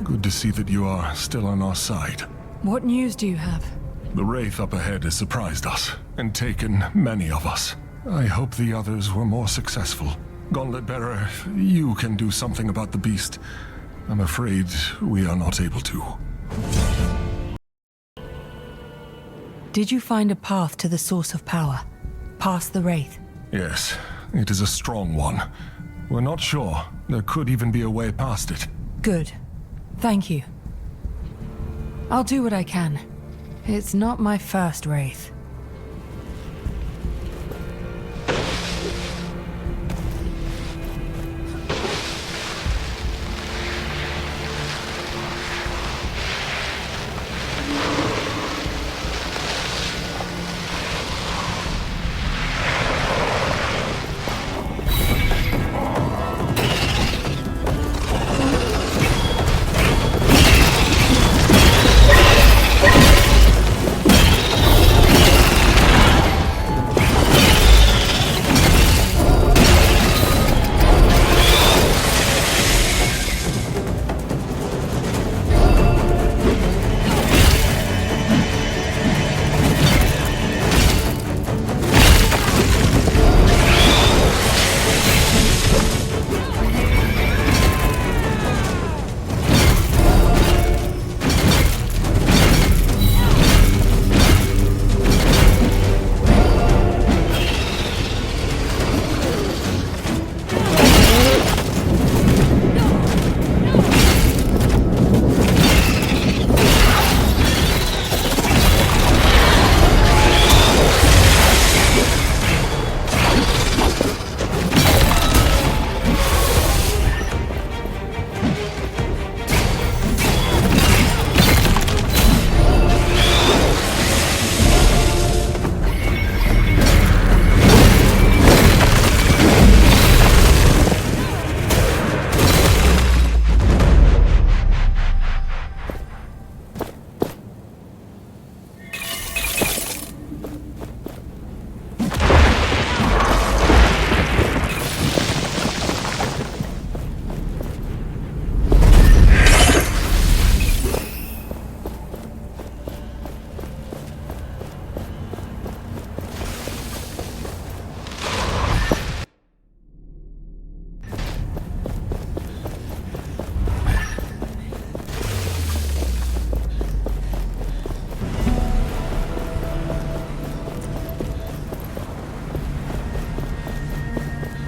Good to see that you are still on our side. What news do you have? The Wraith up ahead has surprised us, and taken many of us. I hope the others were more successful. Gauntlet Bearer, you can do something about the beast. I'm afraid we are not able to. Did you find a path to the source of power? Past the Wraith? Yes, it is a strong one. We're not sure. There could even be a way past it. Good. Thank you. I'll do what I can. It's not my first Wraith.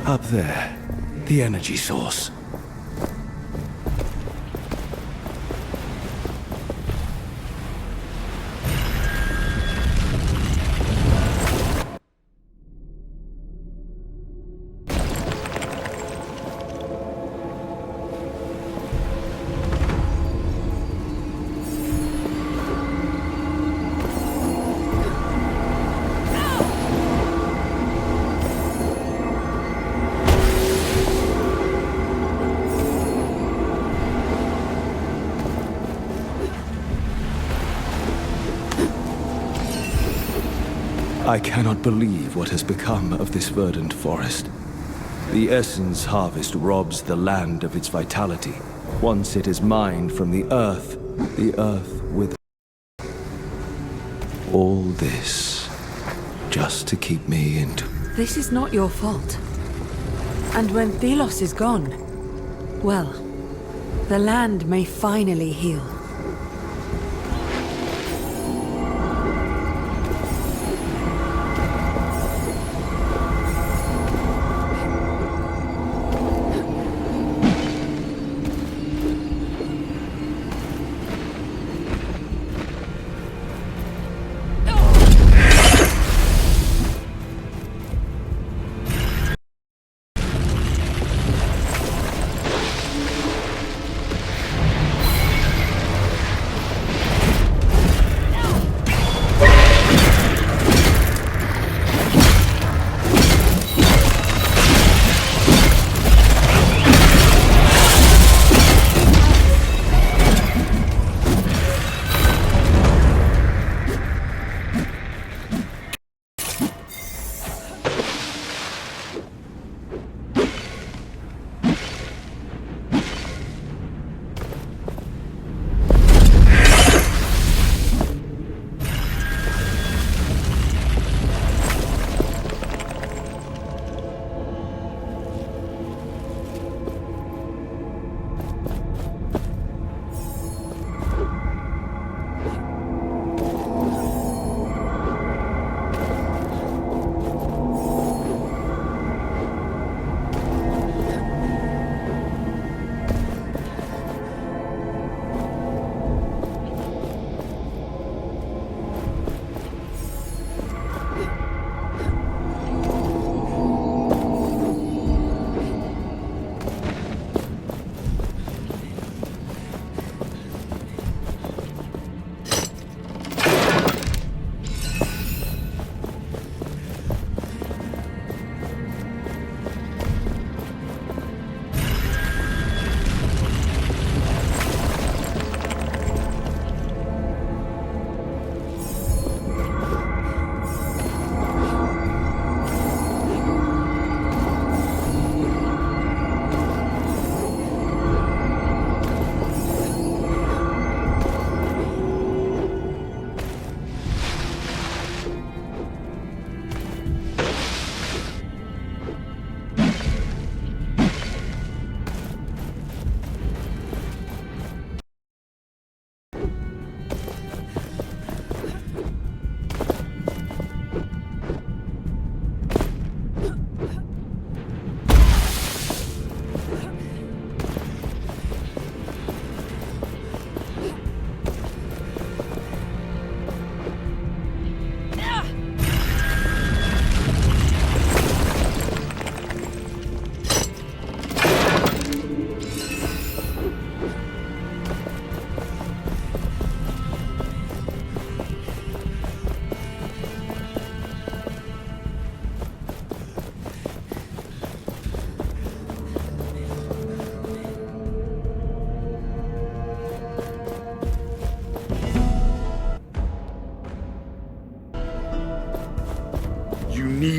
Up there, the energy source. I cannot believe what has become of this verdant forest. The Essence harvest robs the land of its vitality. Once it is mined from the earth with... All this, just to keep me into... This is not your fault. And when Thelos is gone, well, the land may finally heal.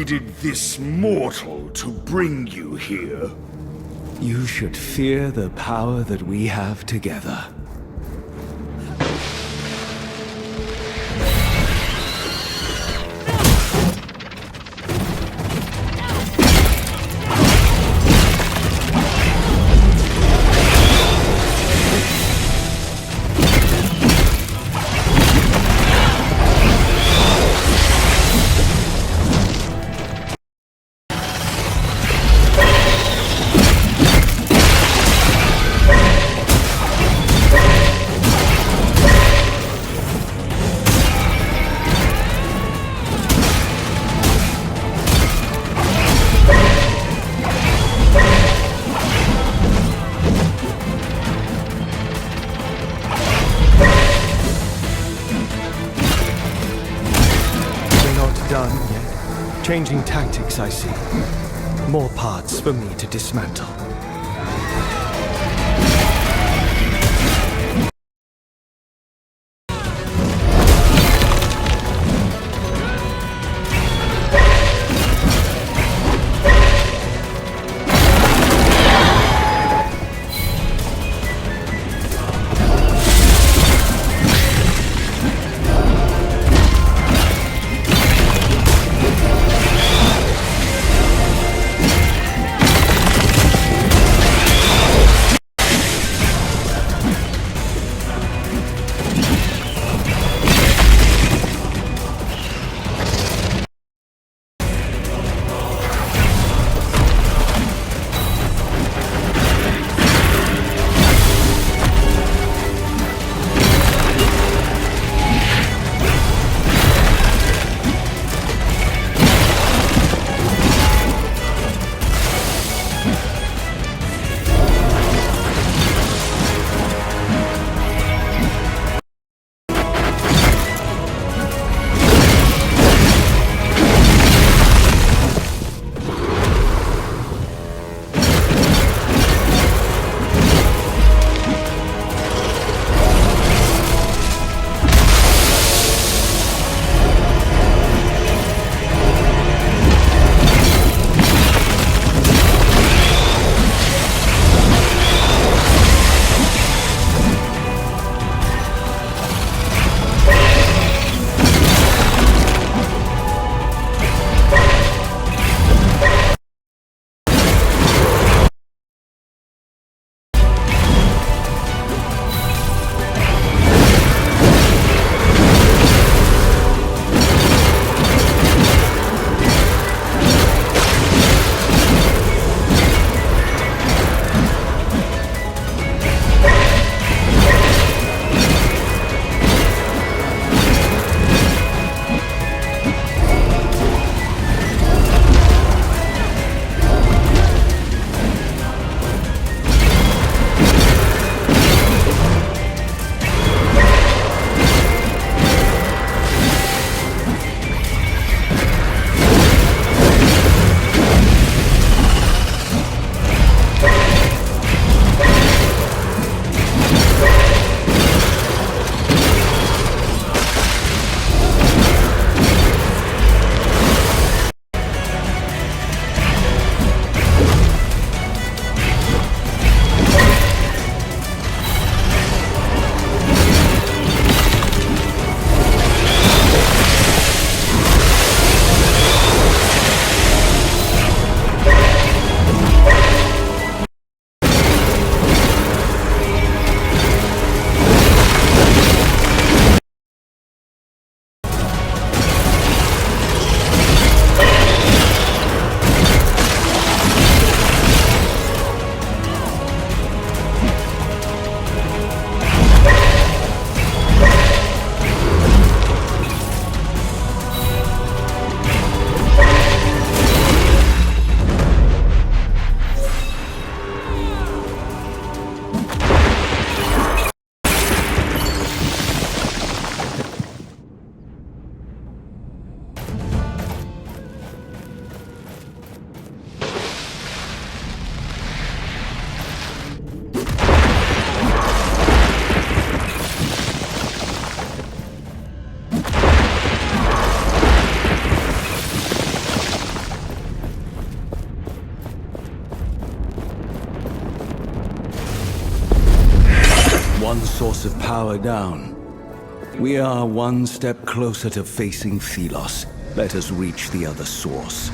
needed this mortal to bring you here. You should fear the power that we have together. Done yet. Changing tactics, I see. More parts for me to dismantle. one source of power down. We are one step closer to facing Thelos. Let us reach the other source.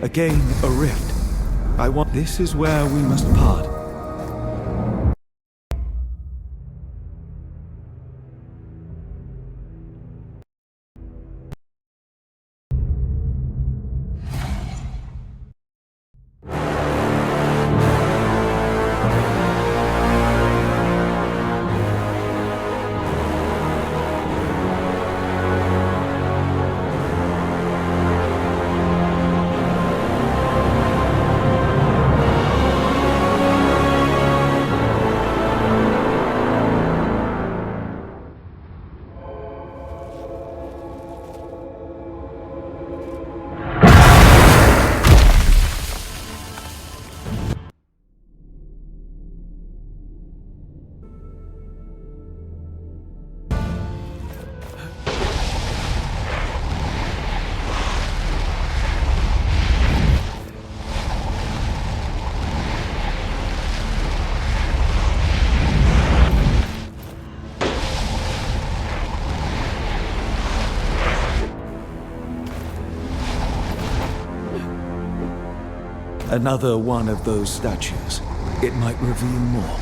Again, a rift. I want. This is where we must part. Another one of those statues. It might reveal more.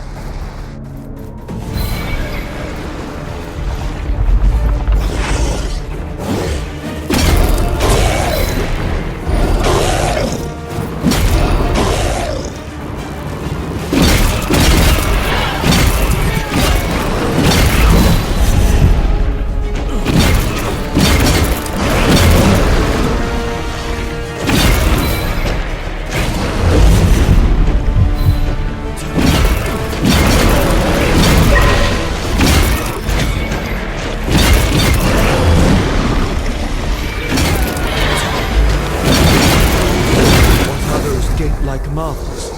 Like marvels.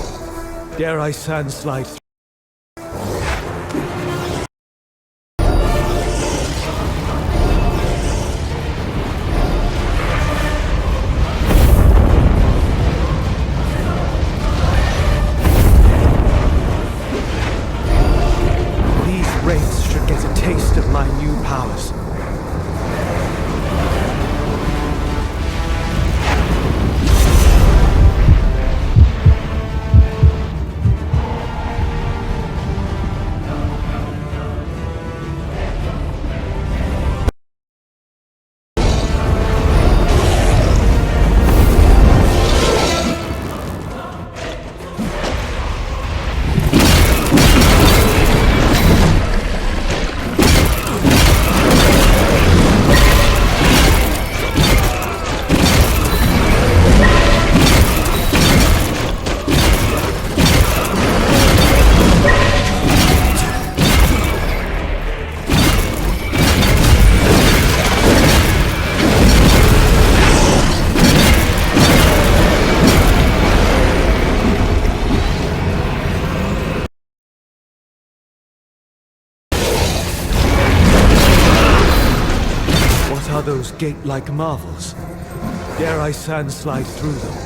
Dare I sandslide through? These wraiths should get a taste of my new powers. Are those gate-like marvels? Dare I sandslide through them?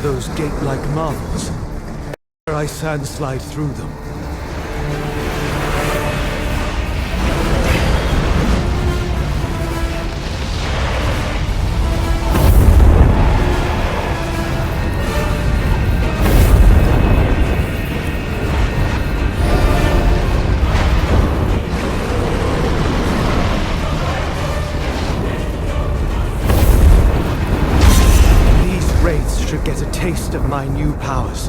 Those gate-like marvels. Dare I sandslide through them? should get a taste of my new powers.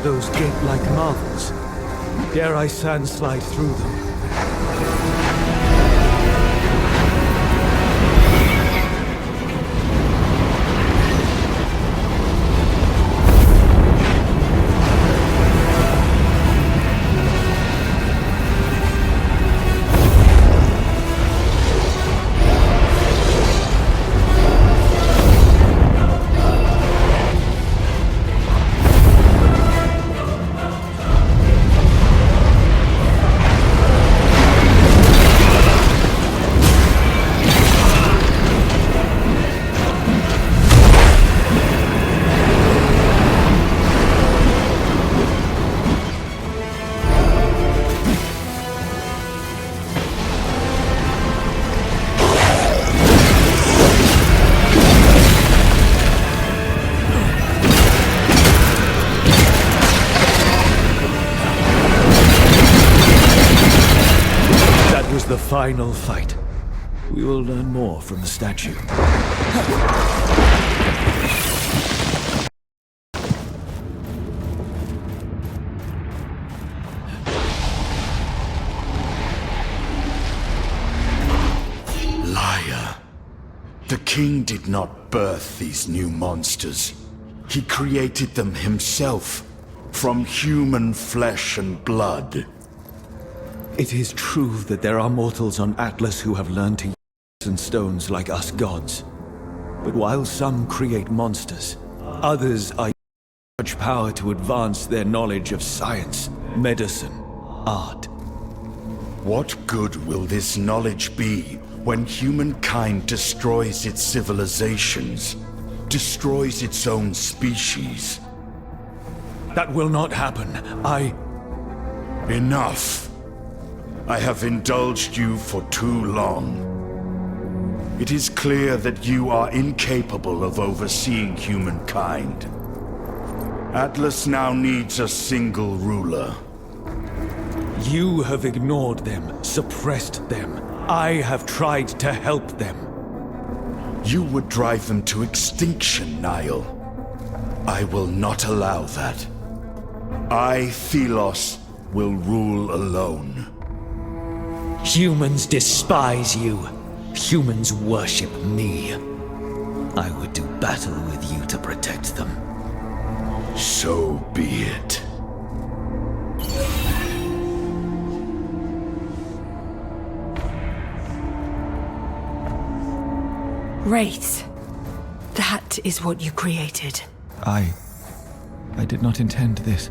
Those gate-like marvels. Dare I sandslide through them? The final fight. We will learn more from the statue. Liar. The king did not birth these new monsters. He created them himself, from human flesh and blood. It is true that there are mortals on Atlas who have learned to use stones like us gods. But while some create monsters, others are using such power to advance their knowledge of science, medicine, art. What good will this knowledge be when humankind destroys its civilizations, destroys its own species? That will not happen. Enough. I have indulged you for too long. It is clear that you are incapable of overseeing humankind. Atlas now needs a single ruler. You have ignored them, suppressed them. I have tried to help them. You would drive them to extinction, Nile. I will not allow that. I, Thelos, will rule alone. Humans despise you. Humans worship me. I would do battle with you to protect them. So be it. Wraiths. That is what you created. I did not intend this.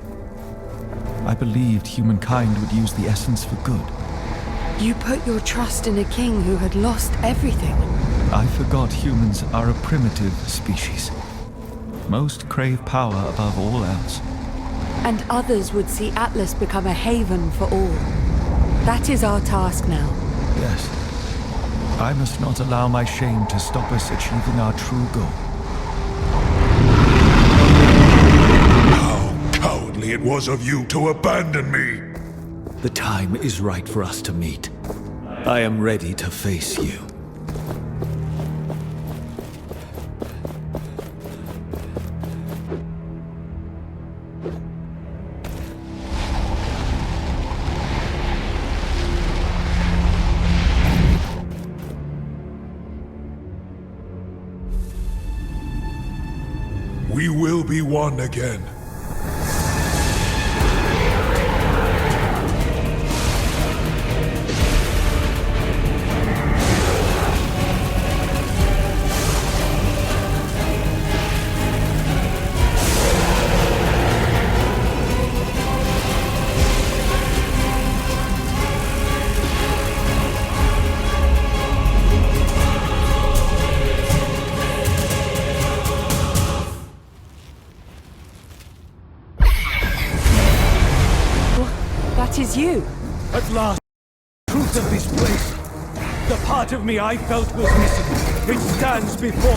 I believed humankind would use the essence for good. You put your trust in a king who had lost everything. I forgot humans are a primitive species. Most crave power above all else. And others would see Atlas become a haven for all. That is our task now. Yes. I must not allow my shame to stop us achieving our true goal. How cowardly it was of you to abandon me! The time is right for us to meet. I am ready to face you. We will be one again. That is you. At last, truth of this place. The part of me I felt was missing. It stands before.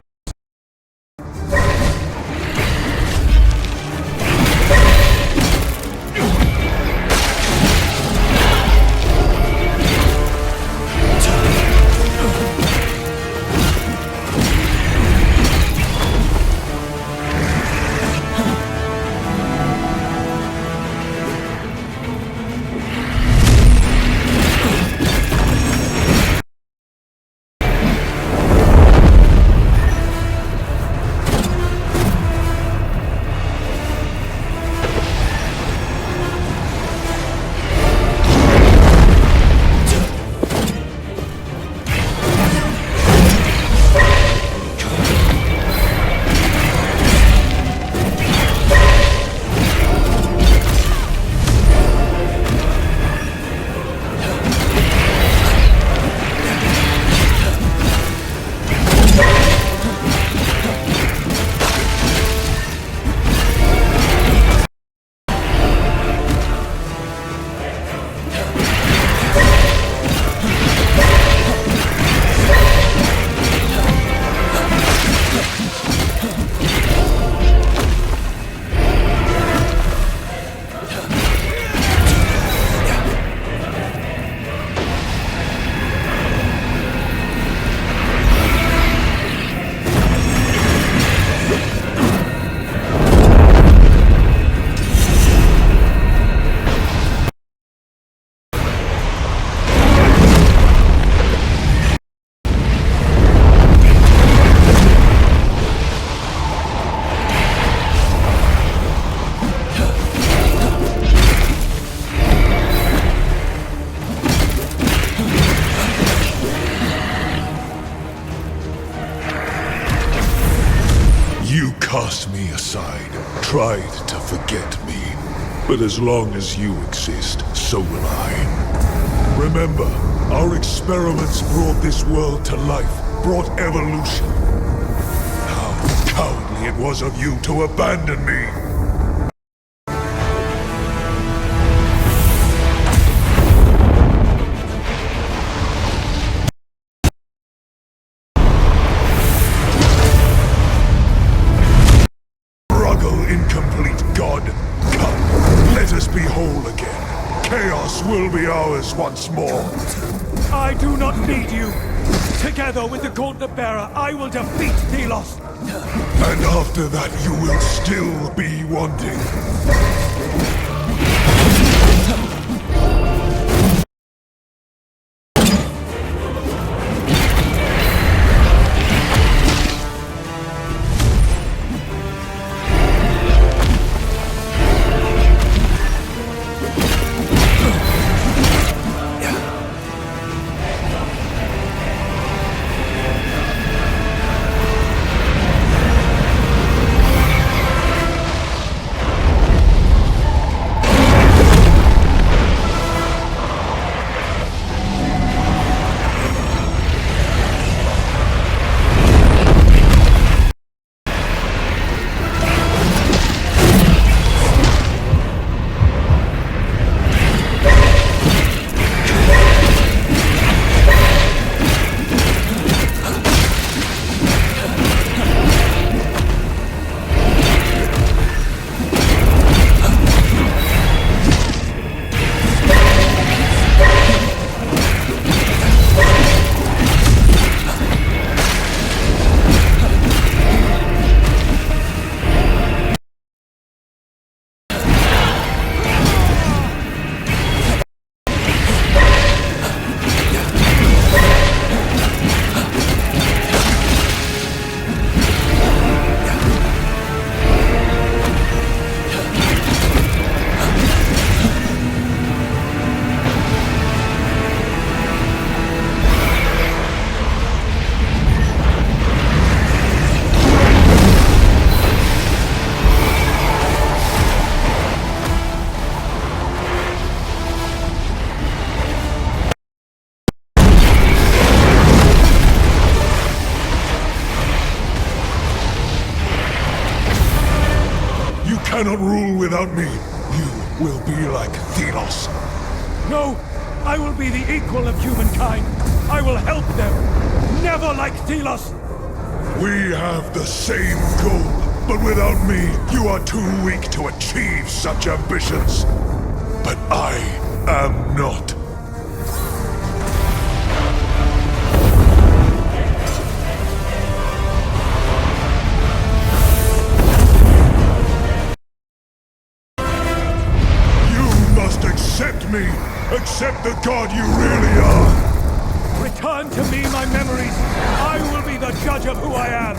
Cast me aside, tried to forget me. But as long as you exist, so will I. Remember, our experiments brought this world to life, brought evolution. How cowardly it was of you to abandon me! Will be ours once more. I do not need you. Together with the Gauntlet Bearer, I will defeat Thelos. And after that, you will still be wanting. cannot rule without me. You will be like Thelos. No! I will be the equal of humankind! I will help them! Never like Thelos! We have the same goal, but without me, you are too weak to achieve such ambitions. But I am not. You must accept me! Accept the god you really are! Return to me my memories! I will be the judge of who I am!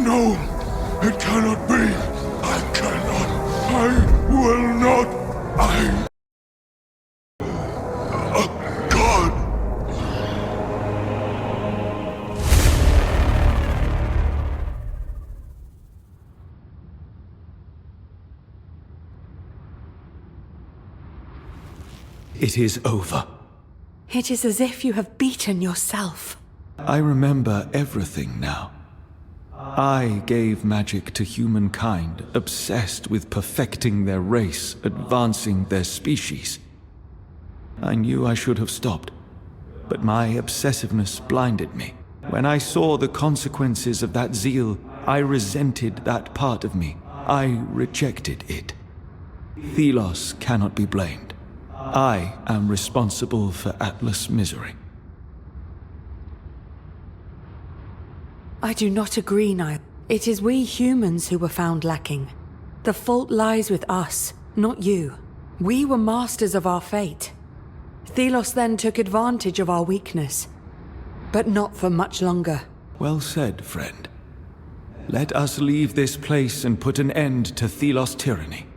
No, it cannot be. I cannot. I will not. I... A god. It is over. It is as if you have beaten yourself. I remember everything now. I gave magic to humankind, obsessed with perfecting their race, advancing their species. I knew I should have stopped, but my obsessiveness blinded me. When I saw the consequences of that zeal, I resented that part of me. I rejected it. Thelos cannot be blamed. I am responsible for Atlas' misery. I do not agree, Niall. It is we humans who were found lacking. The fault lies with us, not you. We were masters of our fate. Thelos then took advantage of our weakness. But not for much longer. Well said, friend. Let us leave this place and put an end to Thelos' tyranny.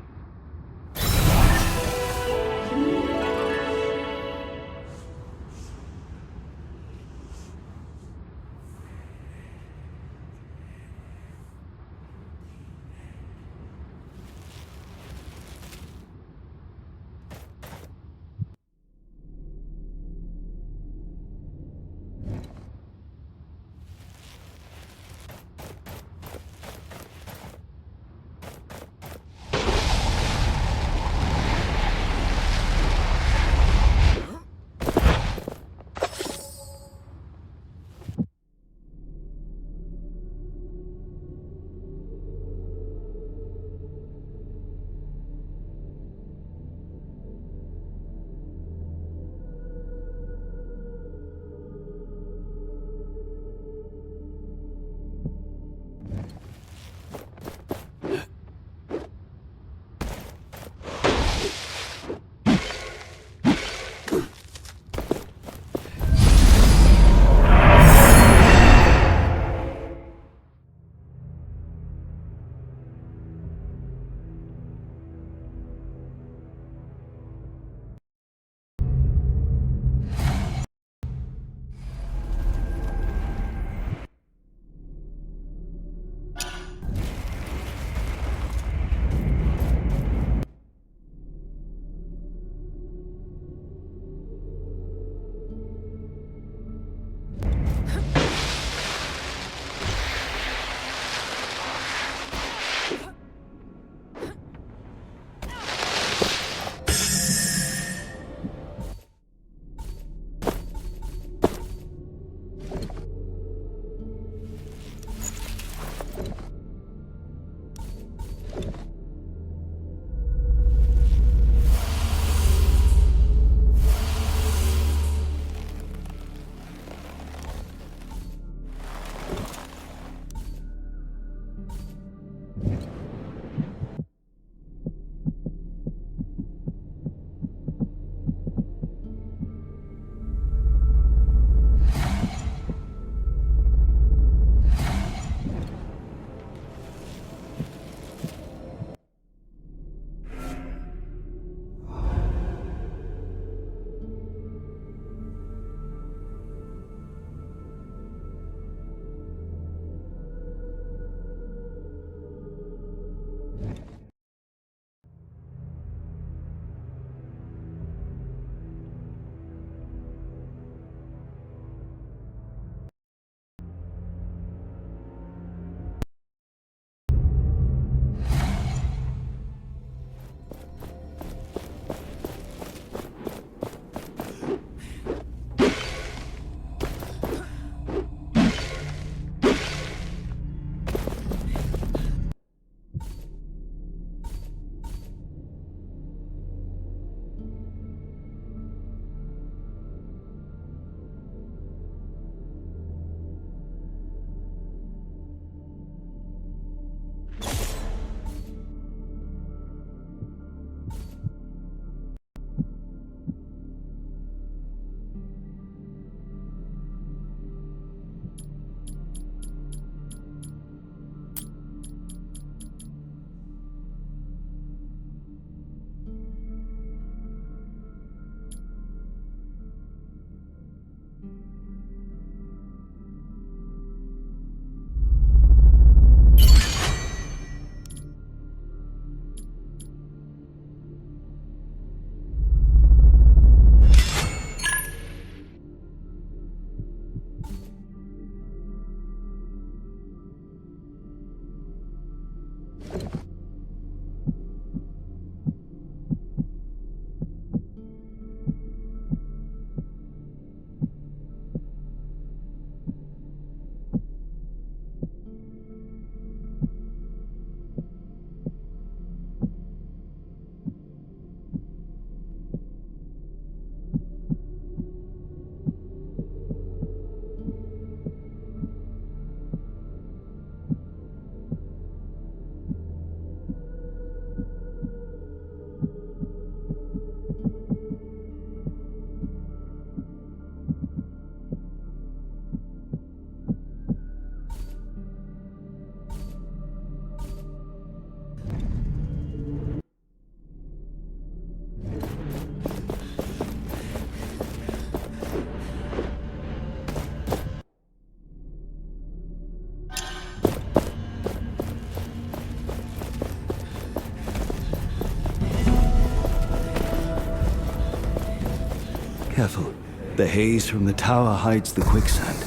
Careful. The haze from the tower hides the quicksand.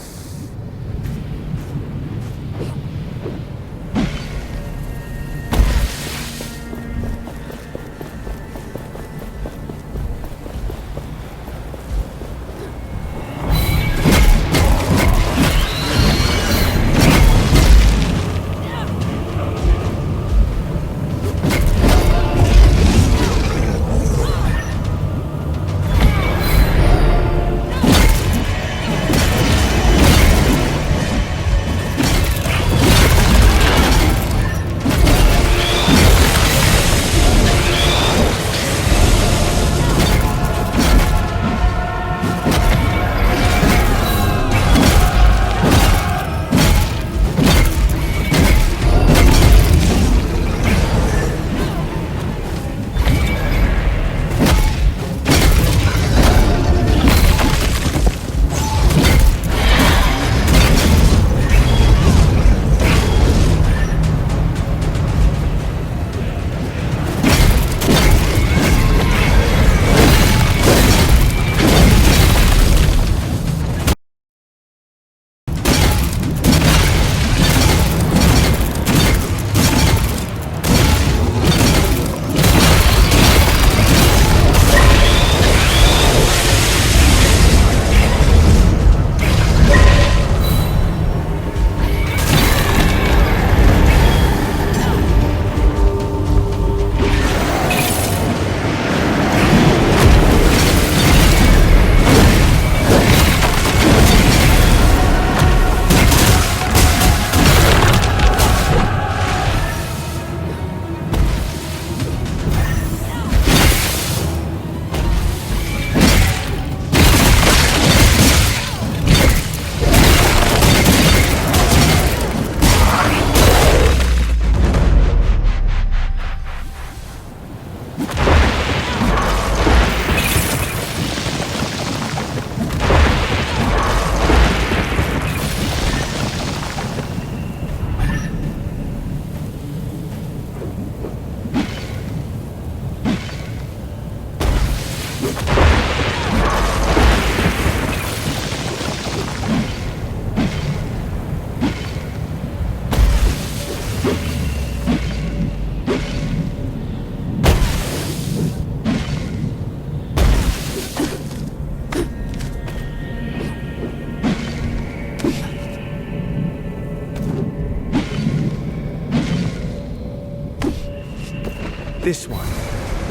This one.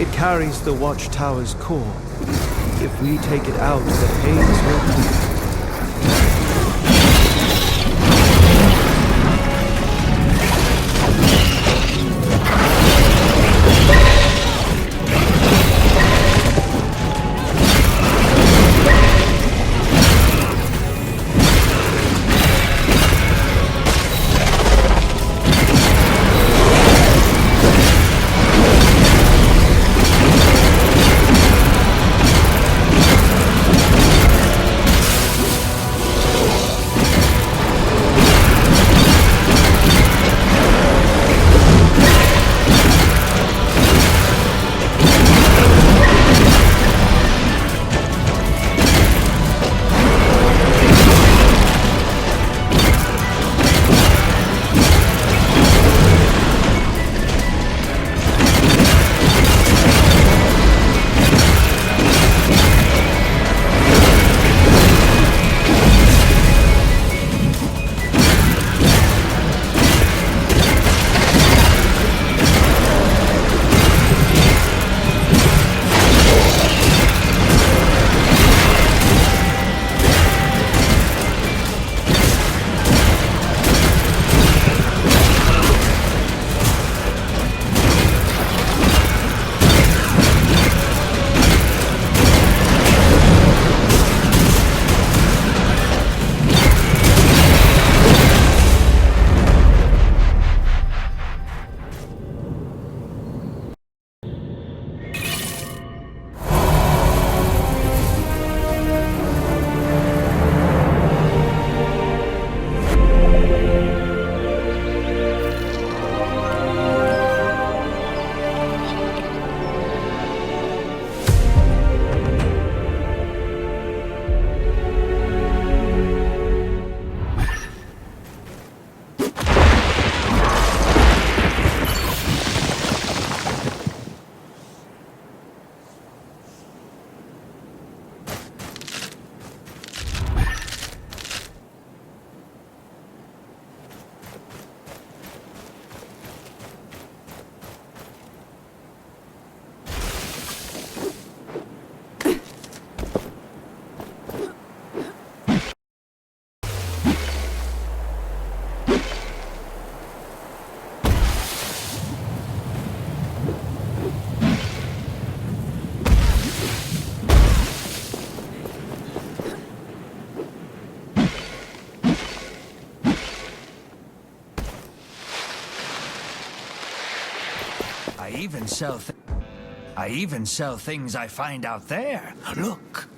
It carries the Watchtower's core. If we take it out, the haze will clear. I even sell things I find out there. Look.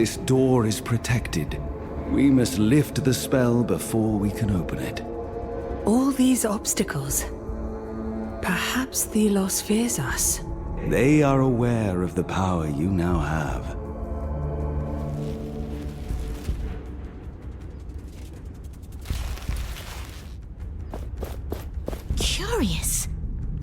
This door is protected. We must lift the spell before we can open it. All these obstacles. Perhaps Thelos fears us. They are aware of the power you now have. Curious.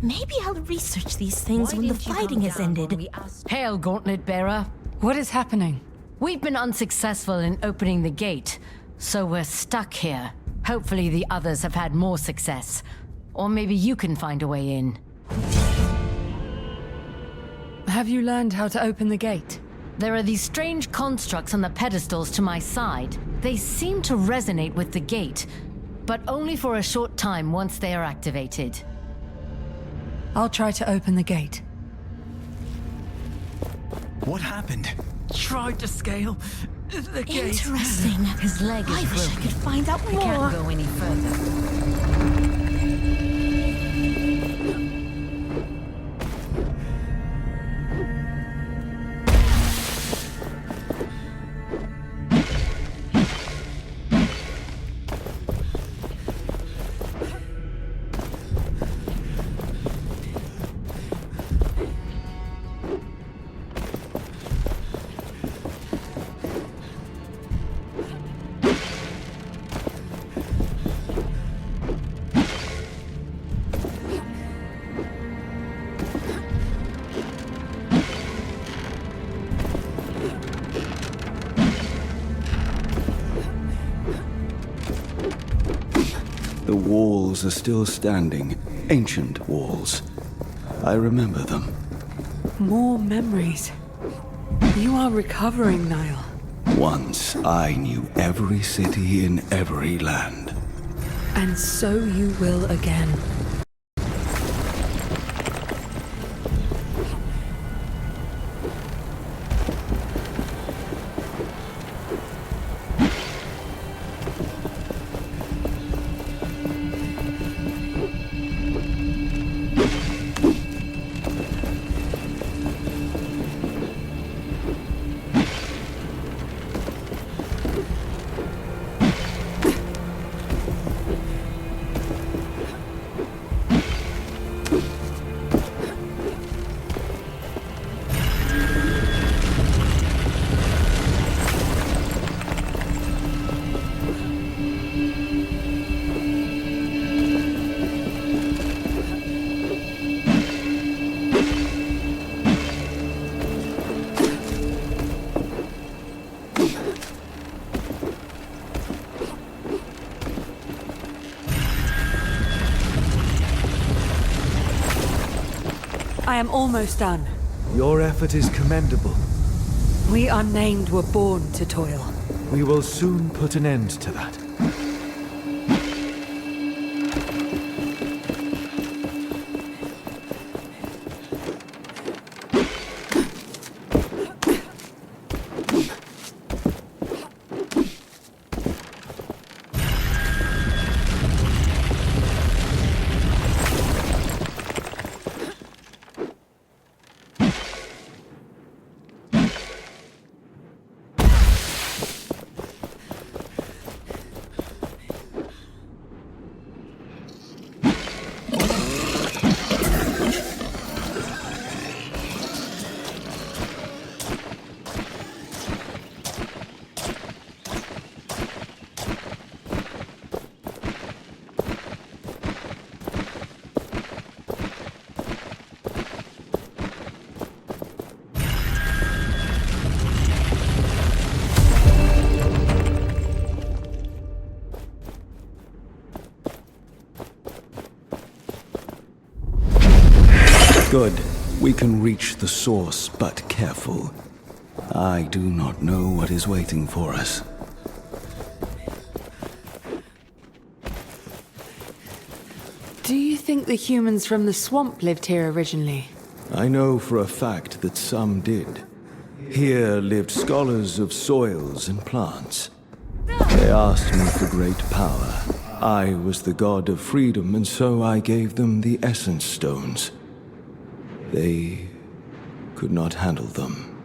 Maybe I'll research these things when the fighting has ended. Hail, Gauntlet Bearer. What is happening? We've been unsuccessful in opening the gate, so we're stuck here. Hopefully the others have had more success. Or maybe you can find a way in. Have you learned how to open the gate? There are these strange constructs on the pedestals to my side. They seem to resonate with the gate, but only for a short time once they are activated. I'll try to open the gate. What happened? Tried to scale the gate. Interesting. His leg is I wish I broken. could find out more. I can't go any further. The walls are still standing. Ancient walls. I remember them. More memories. You are recovering, Niall. Once I knew every city in every land. And so you will again. I am almost done. Your effort is commendable. We unnamed were born to toil. We will soon put an end to that. Good. We can reach the source, but careful. I do not know what is waiting for us. Do you think the humans from the swamp lived here originally? I know for a fact that some did. Here lived scholars of soils and plants. They asked me for great power. I was the god of freedom, and so I gave them the Essence Stones. They could not handle them.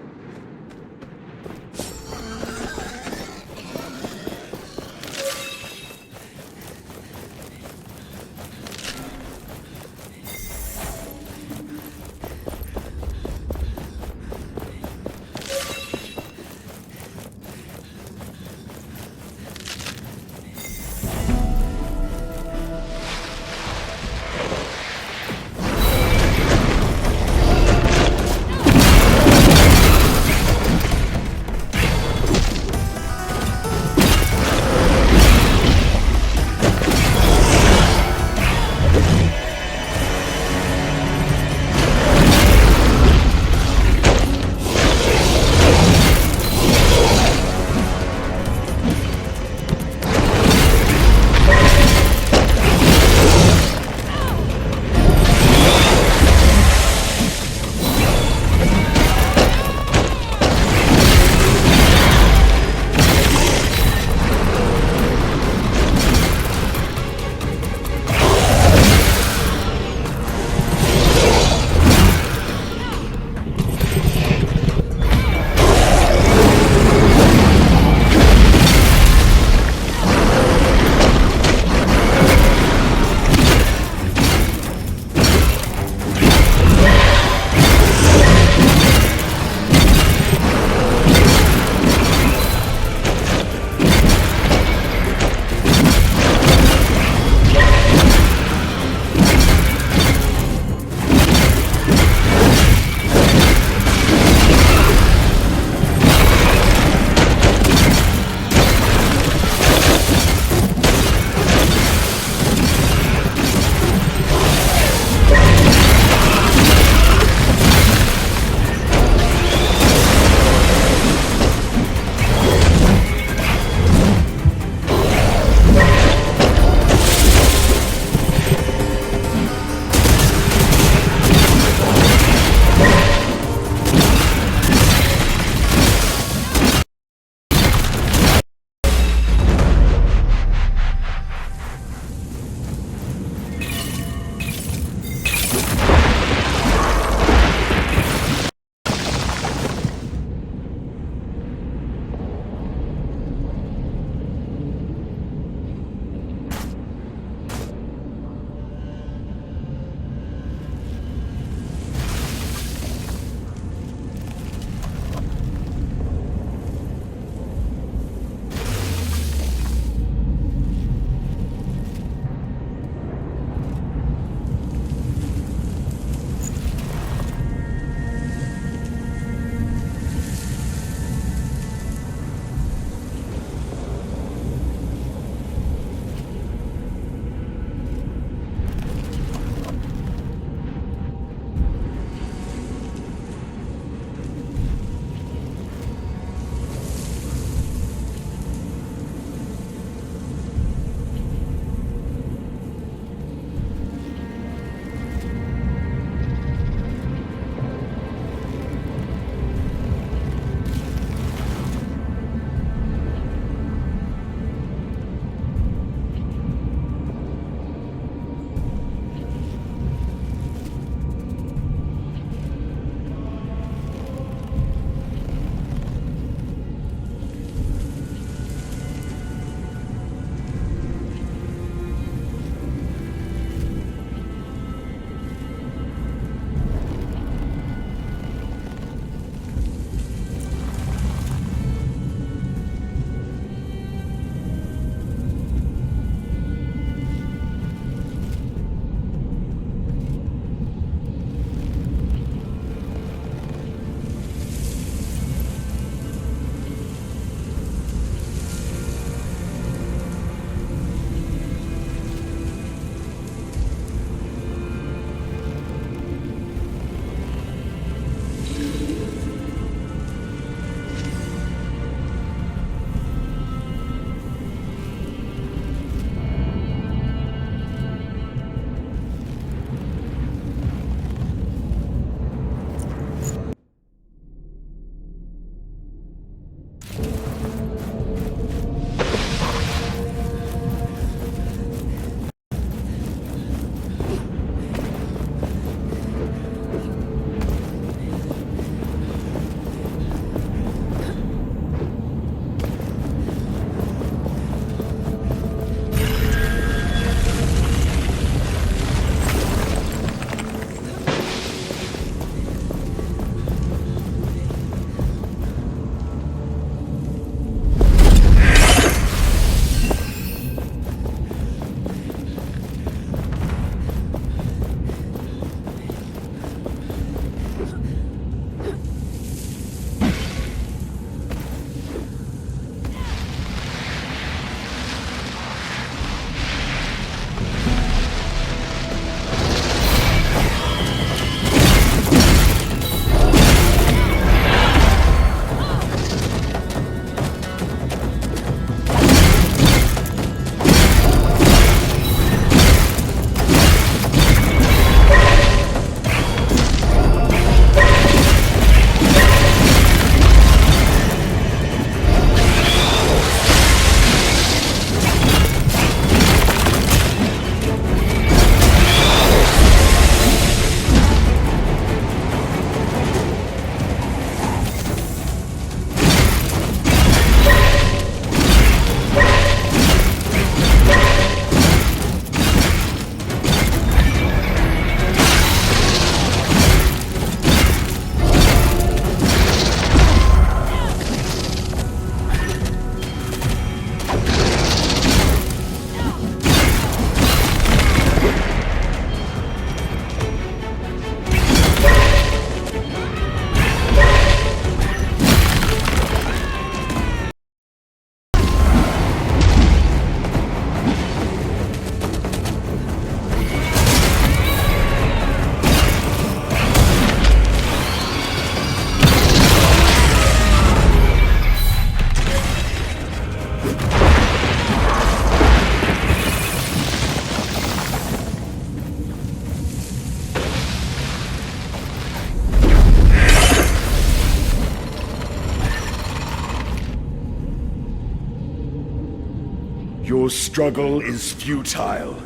Your struggle is futile.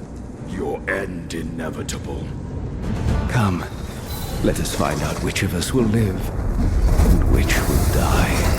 Your end inevitable. Come, let us find out which of us will live and which will die.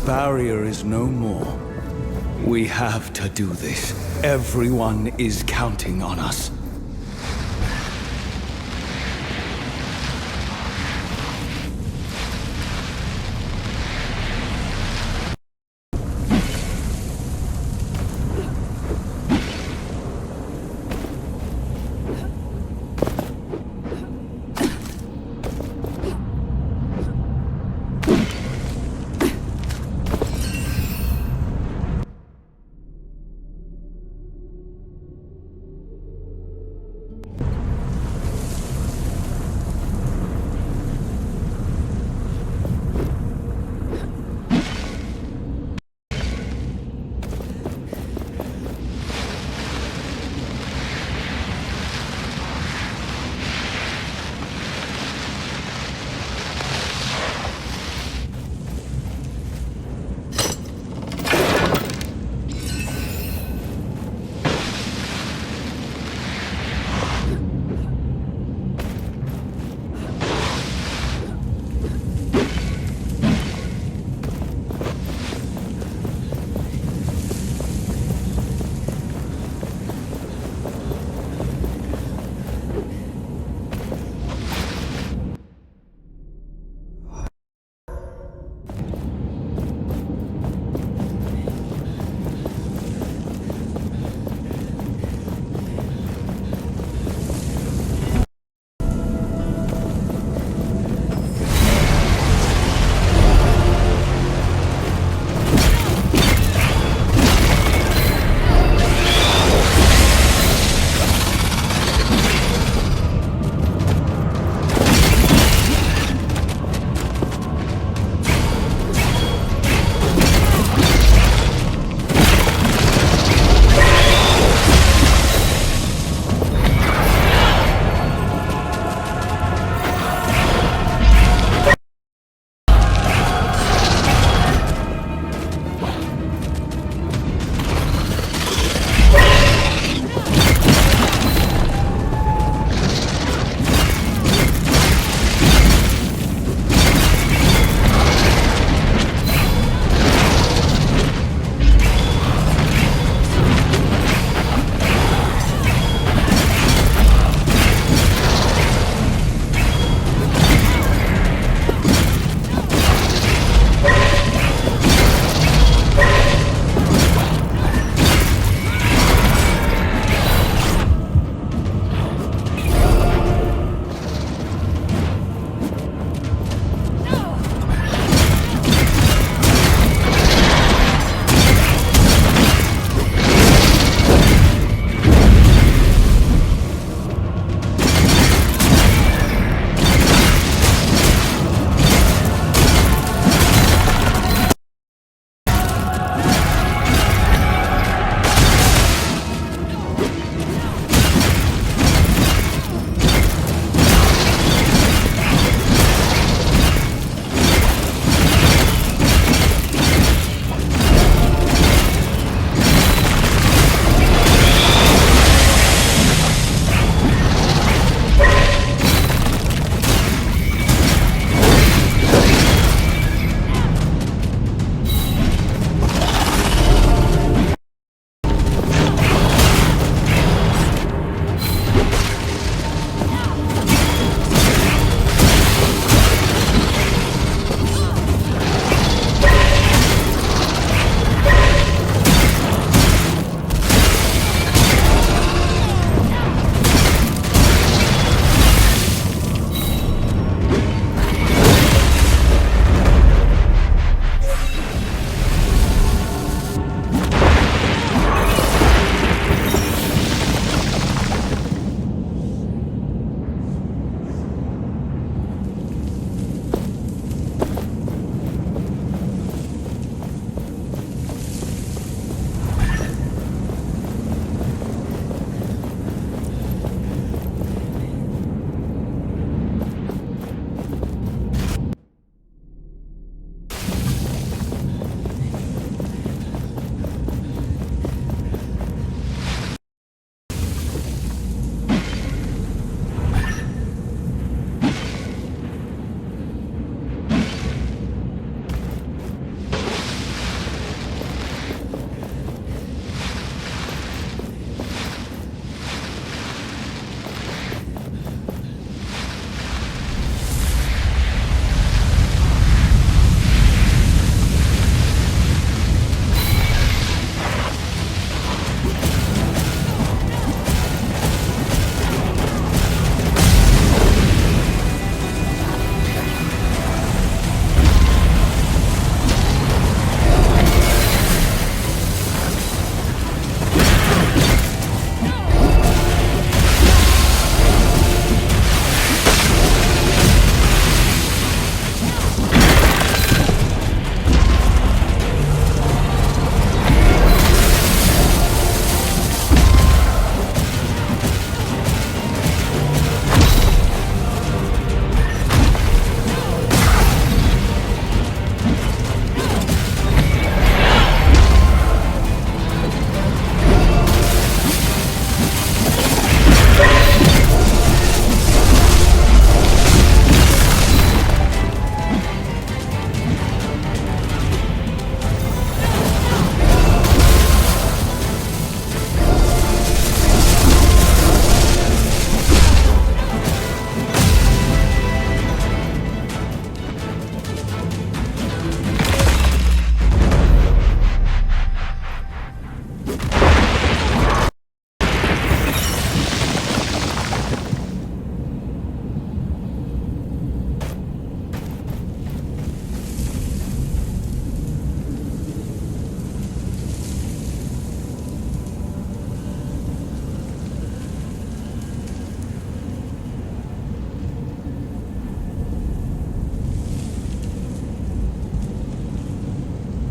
Barrier is no more. We have to do this. Everyone is counting on us.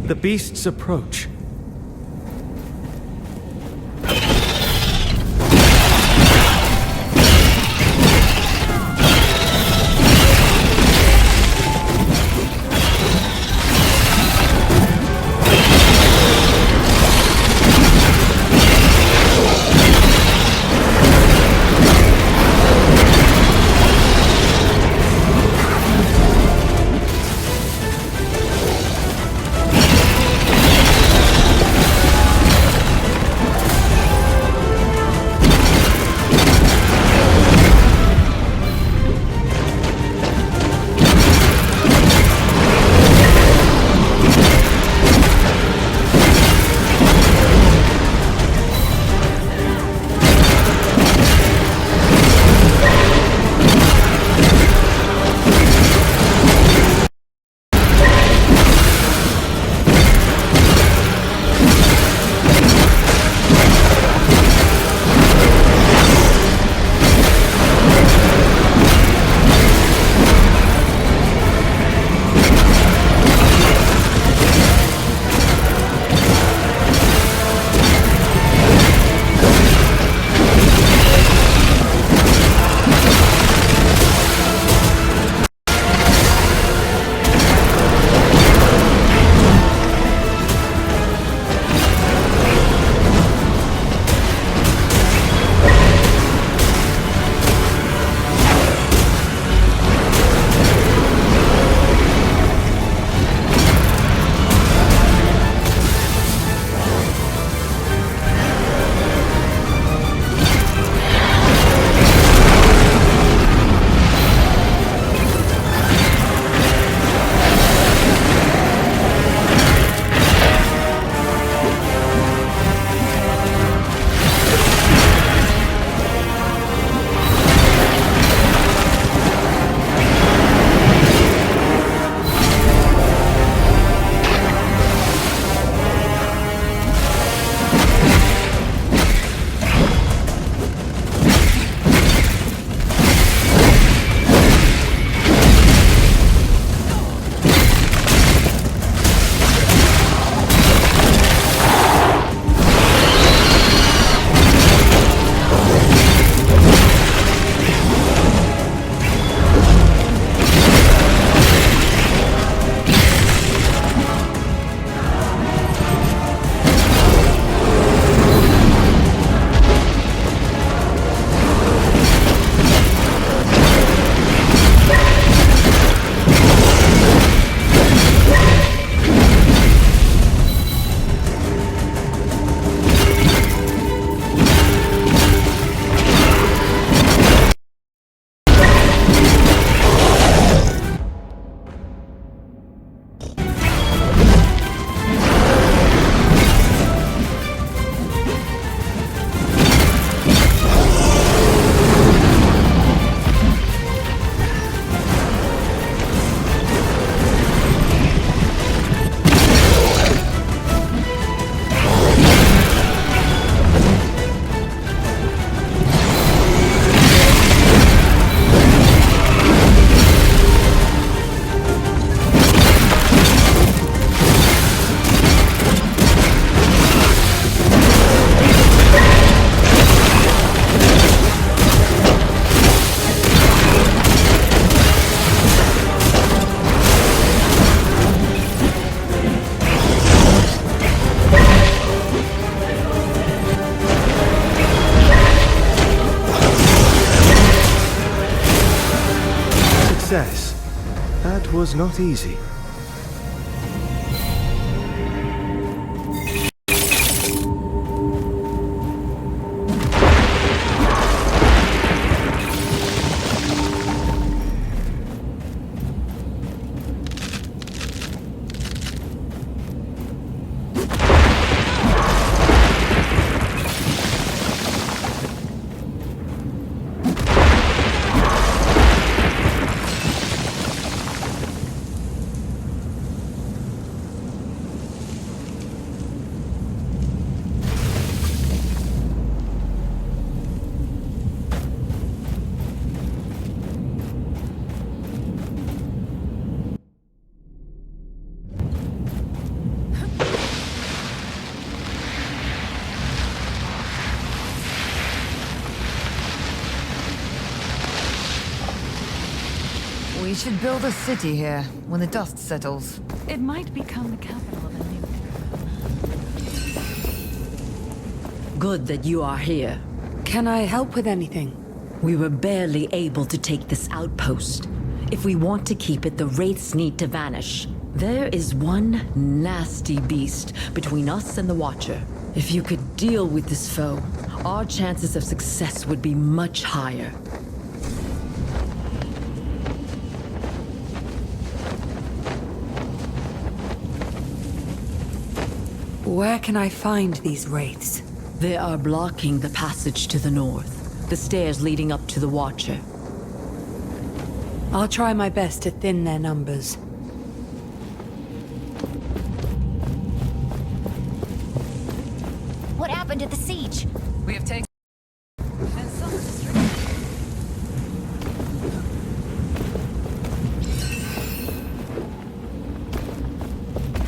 The beast's approach. Success. That was not easy. should build a city here when the dust settles. It might become the capital of a new era. Good that you are here. Can I help with anything? We were barely able to take this outpost. If we want to keep it, the wraiths need to vanish. There is one nasty beast between us and the Watcher. If you could deal with this foe, our chances of success would be much higher. Where can I find these wraiths? They are blocking the passage to the north, the stairs leading up to the Watcher. I'll try my best to thin their numbers. What happened at the siege? We have taken...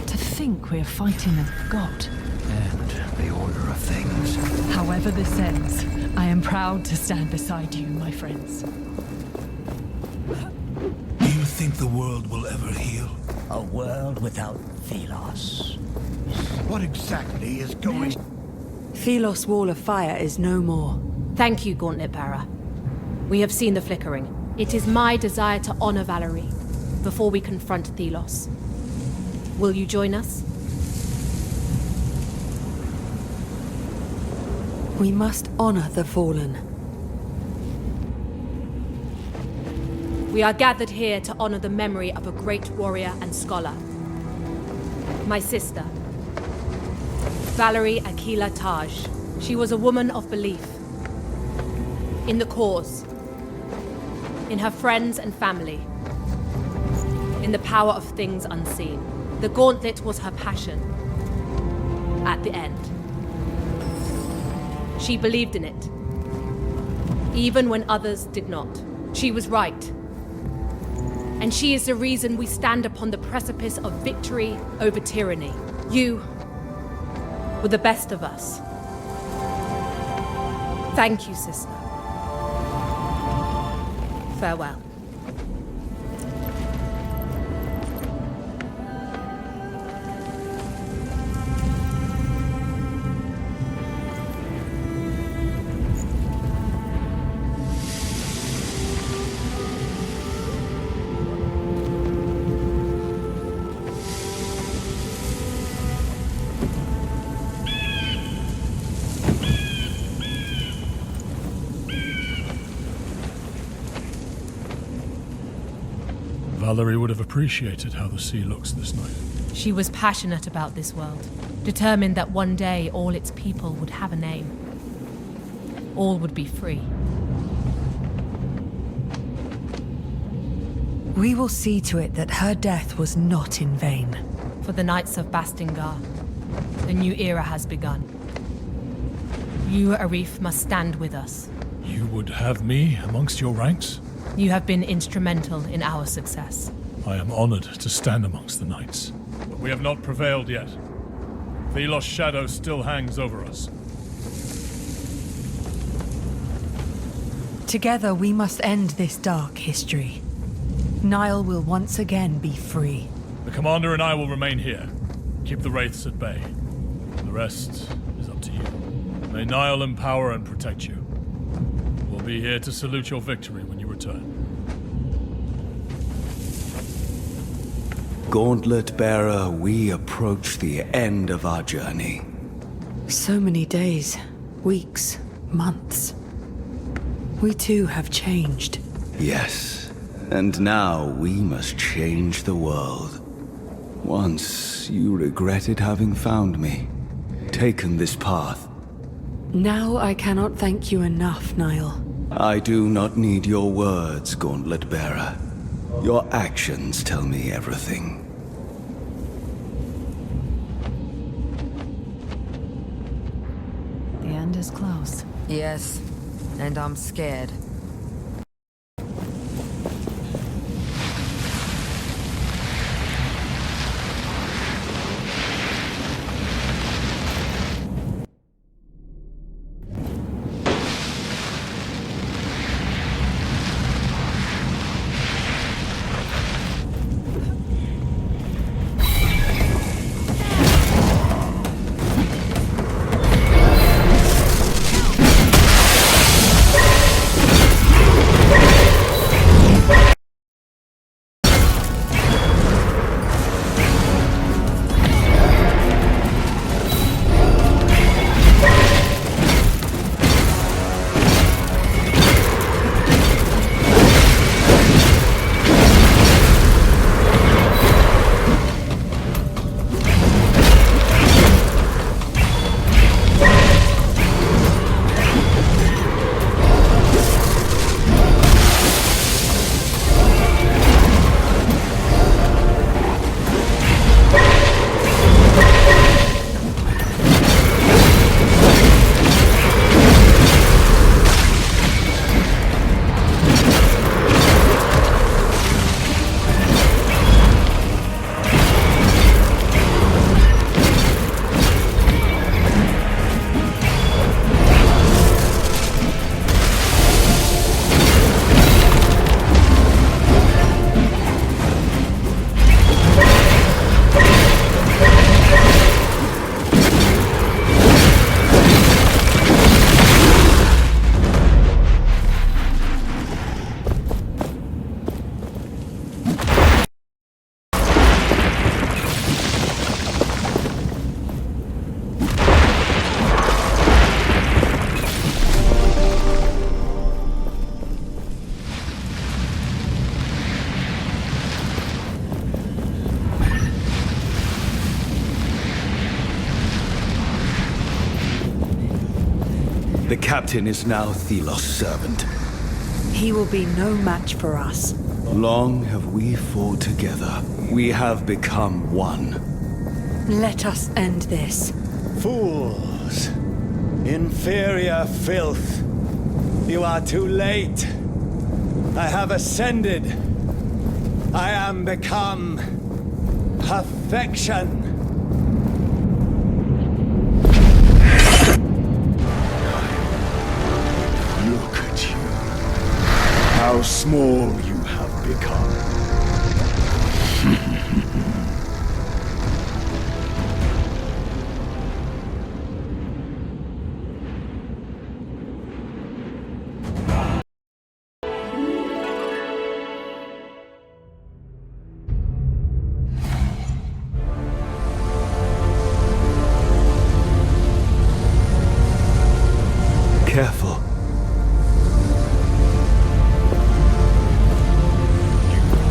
To think we're fighting a god. And the order of things. However this ends, I am proud to stand beside you, my friends. Do you think the world will ever heal? A world without Thelos. What exactly is going... Thelos' wall of fire is no more. Thank you, Gauntlet Bearer. We have seen the flickering. It is my desire to honor Valerie before we confront Thelos. Will you join us? We must honor the fallen. We are gathered here to honor the memory of a great warrior and scholar. My sister, Valerie Aquila Taj. She was a woman of belief. In the cause. In her friends and family. In the power of things unseen. The gauntlet was her passion. At the end. She believed in it. Even when others did not. She was right. And she is the reason we stand upon the precipice of victory over tyranny. You were the best of us. Thank you, sister. Farewell. Valerie would have appreciated how the sea looks this night. She was passionate about this world, determined that one day all its people would have a name. All would be free. We will see to it that her death was not in vain. For the Knights of Bastingar, the new era has begun. You, Arif, must stand with us. You would have me amongst your ranks? You have been instrumental in our success. I am honored to stand amongst the knights. But we have not prevailed yet. Thelos' shadow still hangs over us. Together we must end this dark history. Nile will once again be free. The commander and I will remain here. Keep the wraiths at bay. The rest is up to you. May Nile empower and protect you. We'll be here to salute your victory when you return. Gauntlet Bearer, we approach the end of our journey. So many days, weeks, months. We too have changed. Yes, and now we must change the world. Once you regretted having found me, taken this path. Now I cannot thank you enough, Nile. I do not need your words, Gauntlet Bearer. Your actions tell me everything. The end is close. Yes, and I'm scared. The captain is now Thelos' servant. He will be no match for us. Long have we fought together. We have become one. Let us end this. Fools! Inferior filth! You are too late! I have ascended! I am become perfection! Look at you. How small you have become. Careful.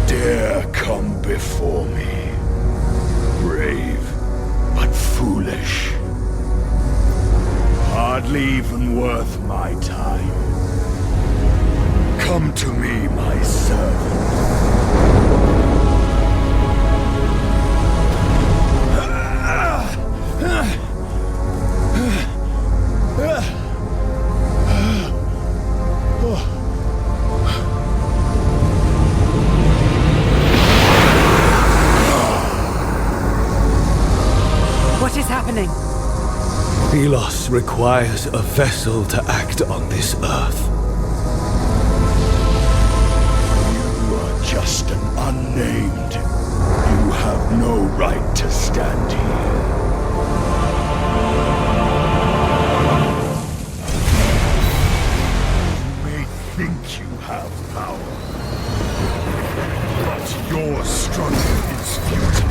Dare come before me. Brave, but foolish. Hardly even worth my time. Come to me, my servant. What is happening? Thelos requires a vessel to act on this earth. You are just an unnamed. You have no right to stand here. You may think you have power, but your struggle is futile.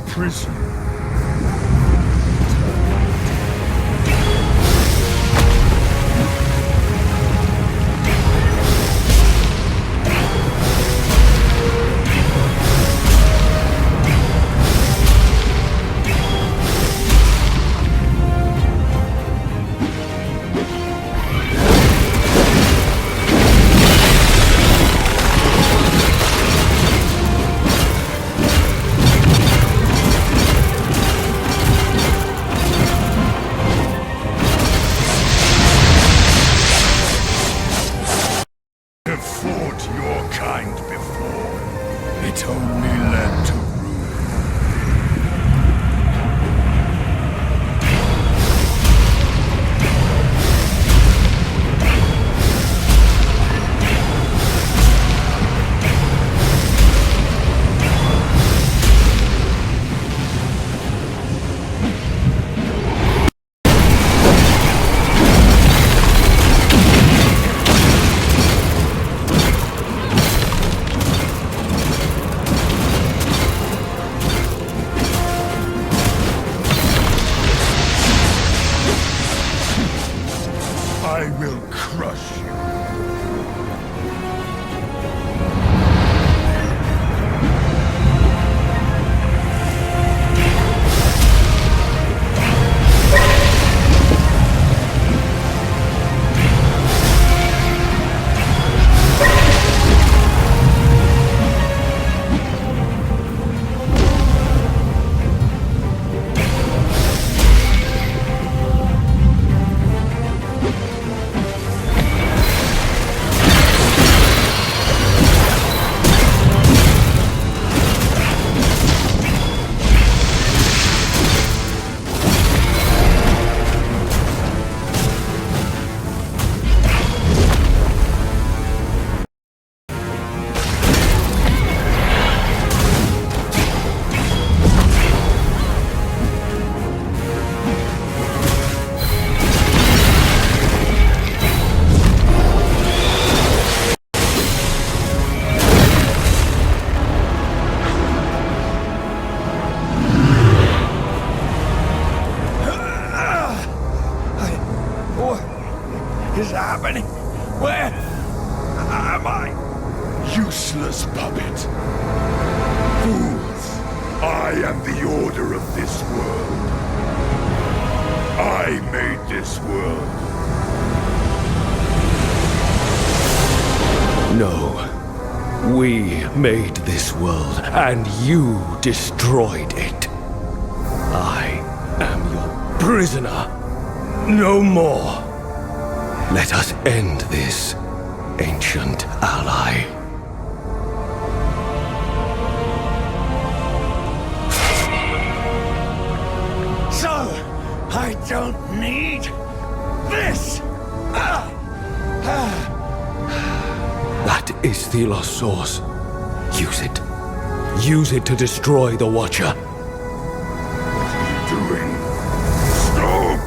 Prison. It only led to ruin. made this world, and you destroyed it. I am your prisoner. No more. Let us end this, ancient ally. So, I don't need this! That is Thelos' source. Use it. Use it to destroy the Watcher. What are you doing? Stop!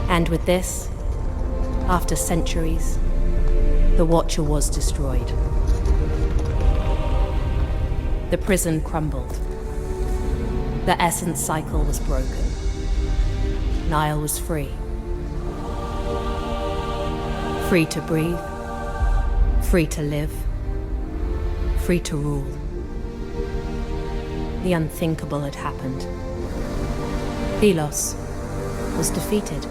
And with this, after centuries, the Watcher was destroyed. The prison crumbled. The essence cycle was broken. Nile was free. Free to breathe. Free to live. Free to rule. The unthinkable had happened. Thelos was defeated.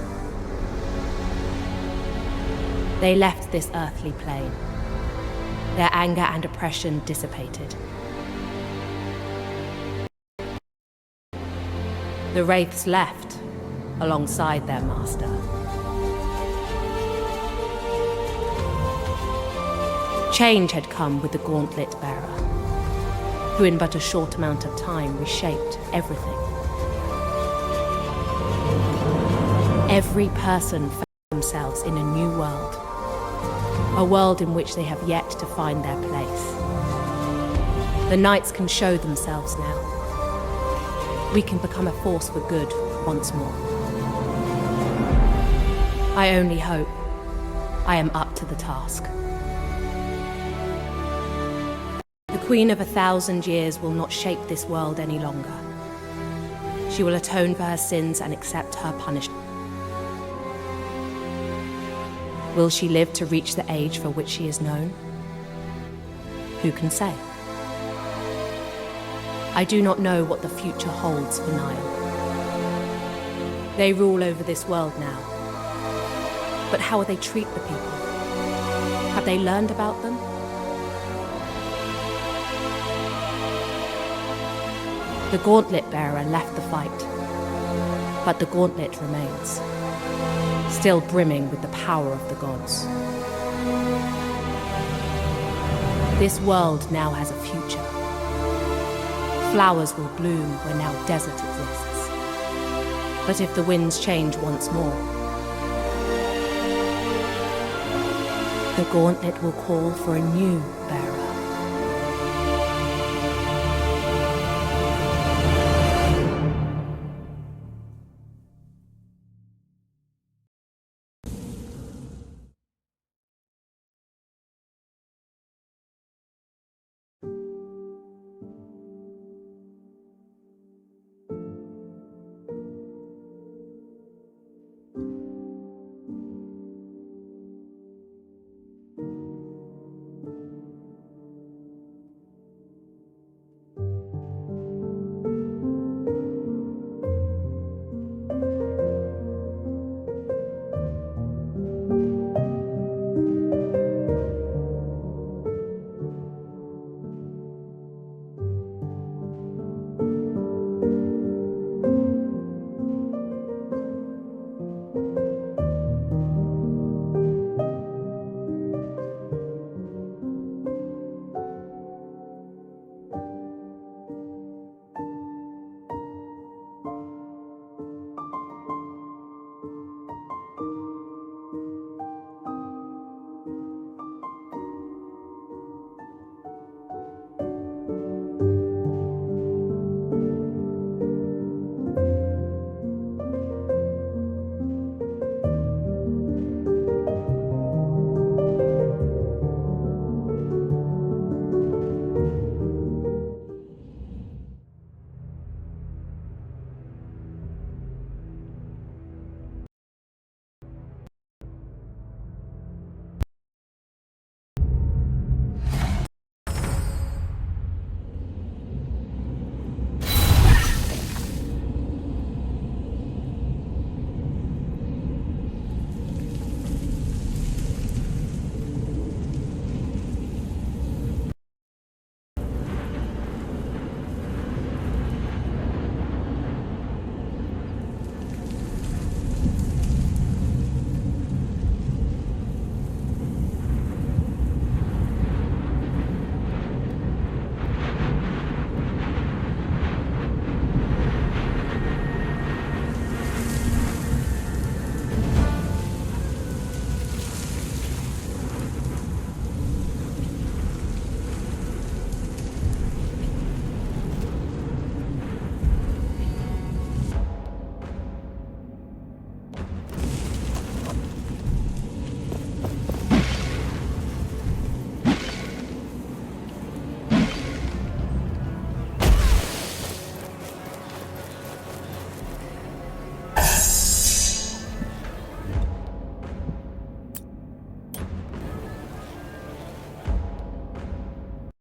They left this earthly plane. Their anger and oppression dissipated. The Wraiths left alongside their master. Change had come with the Gauntlet Bearer, who in but a short amount of time reshaped everything. Every person found themselves in a new world. A world in which they have yet to find their place. The Knights can show themselves now. We can become a force for good once more. I only hope I am up to the task. The Queen of 1,000 Years will not shape this world any longer. She will atone for her sins and accept her punishment. Will she live to reach the age for which she is known? Who can say? I do not know what the future holds for Nile. They rule over this world now. But how will they treat the people? Have they learned about them? The Gauntlet Bearer left the fight, but the Gauntlet remains, still brimming with the power of the gods. This world now has a future. Flowers will bloom where now desert exists. But if the winds change once more, the Gauntlet will call for a new bearer.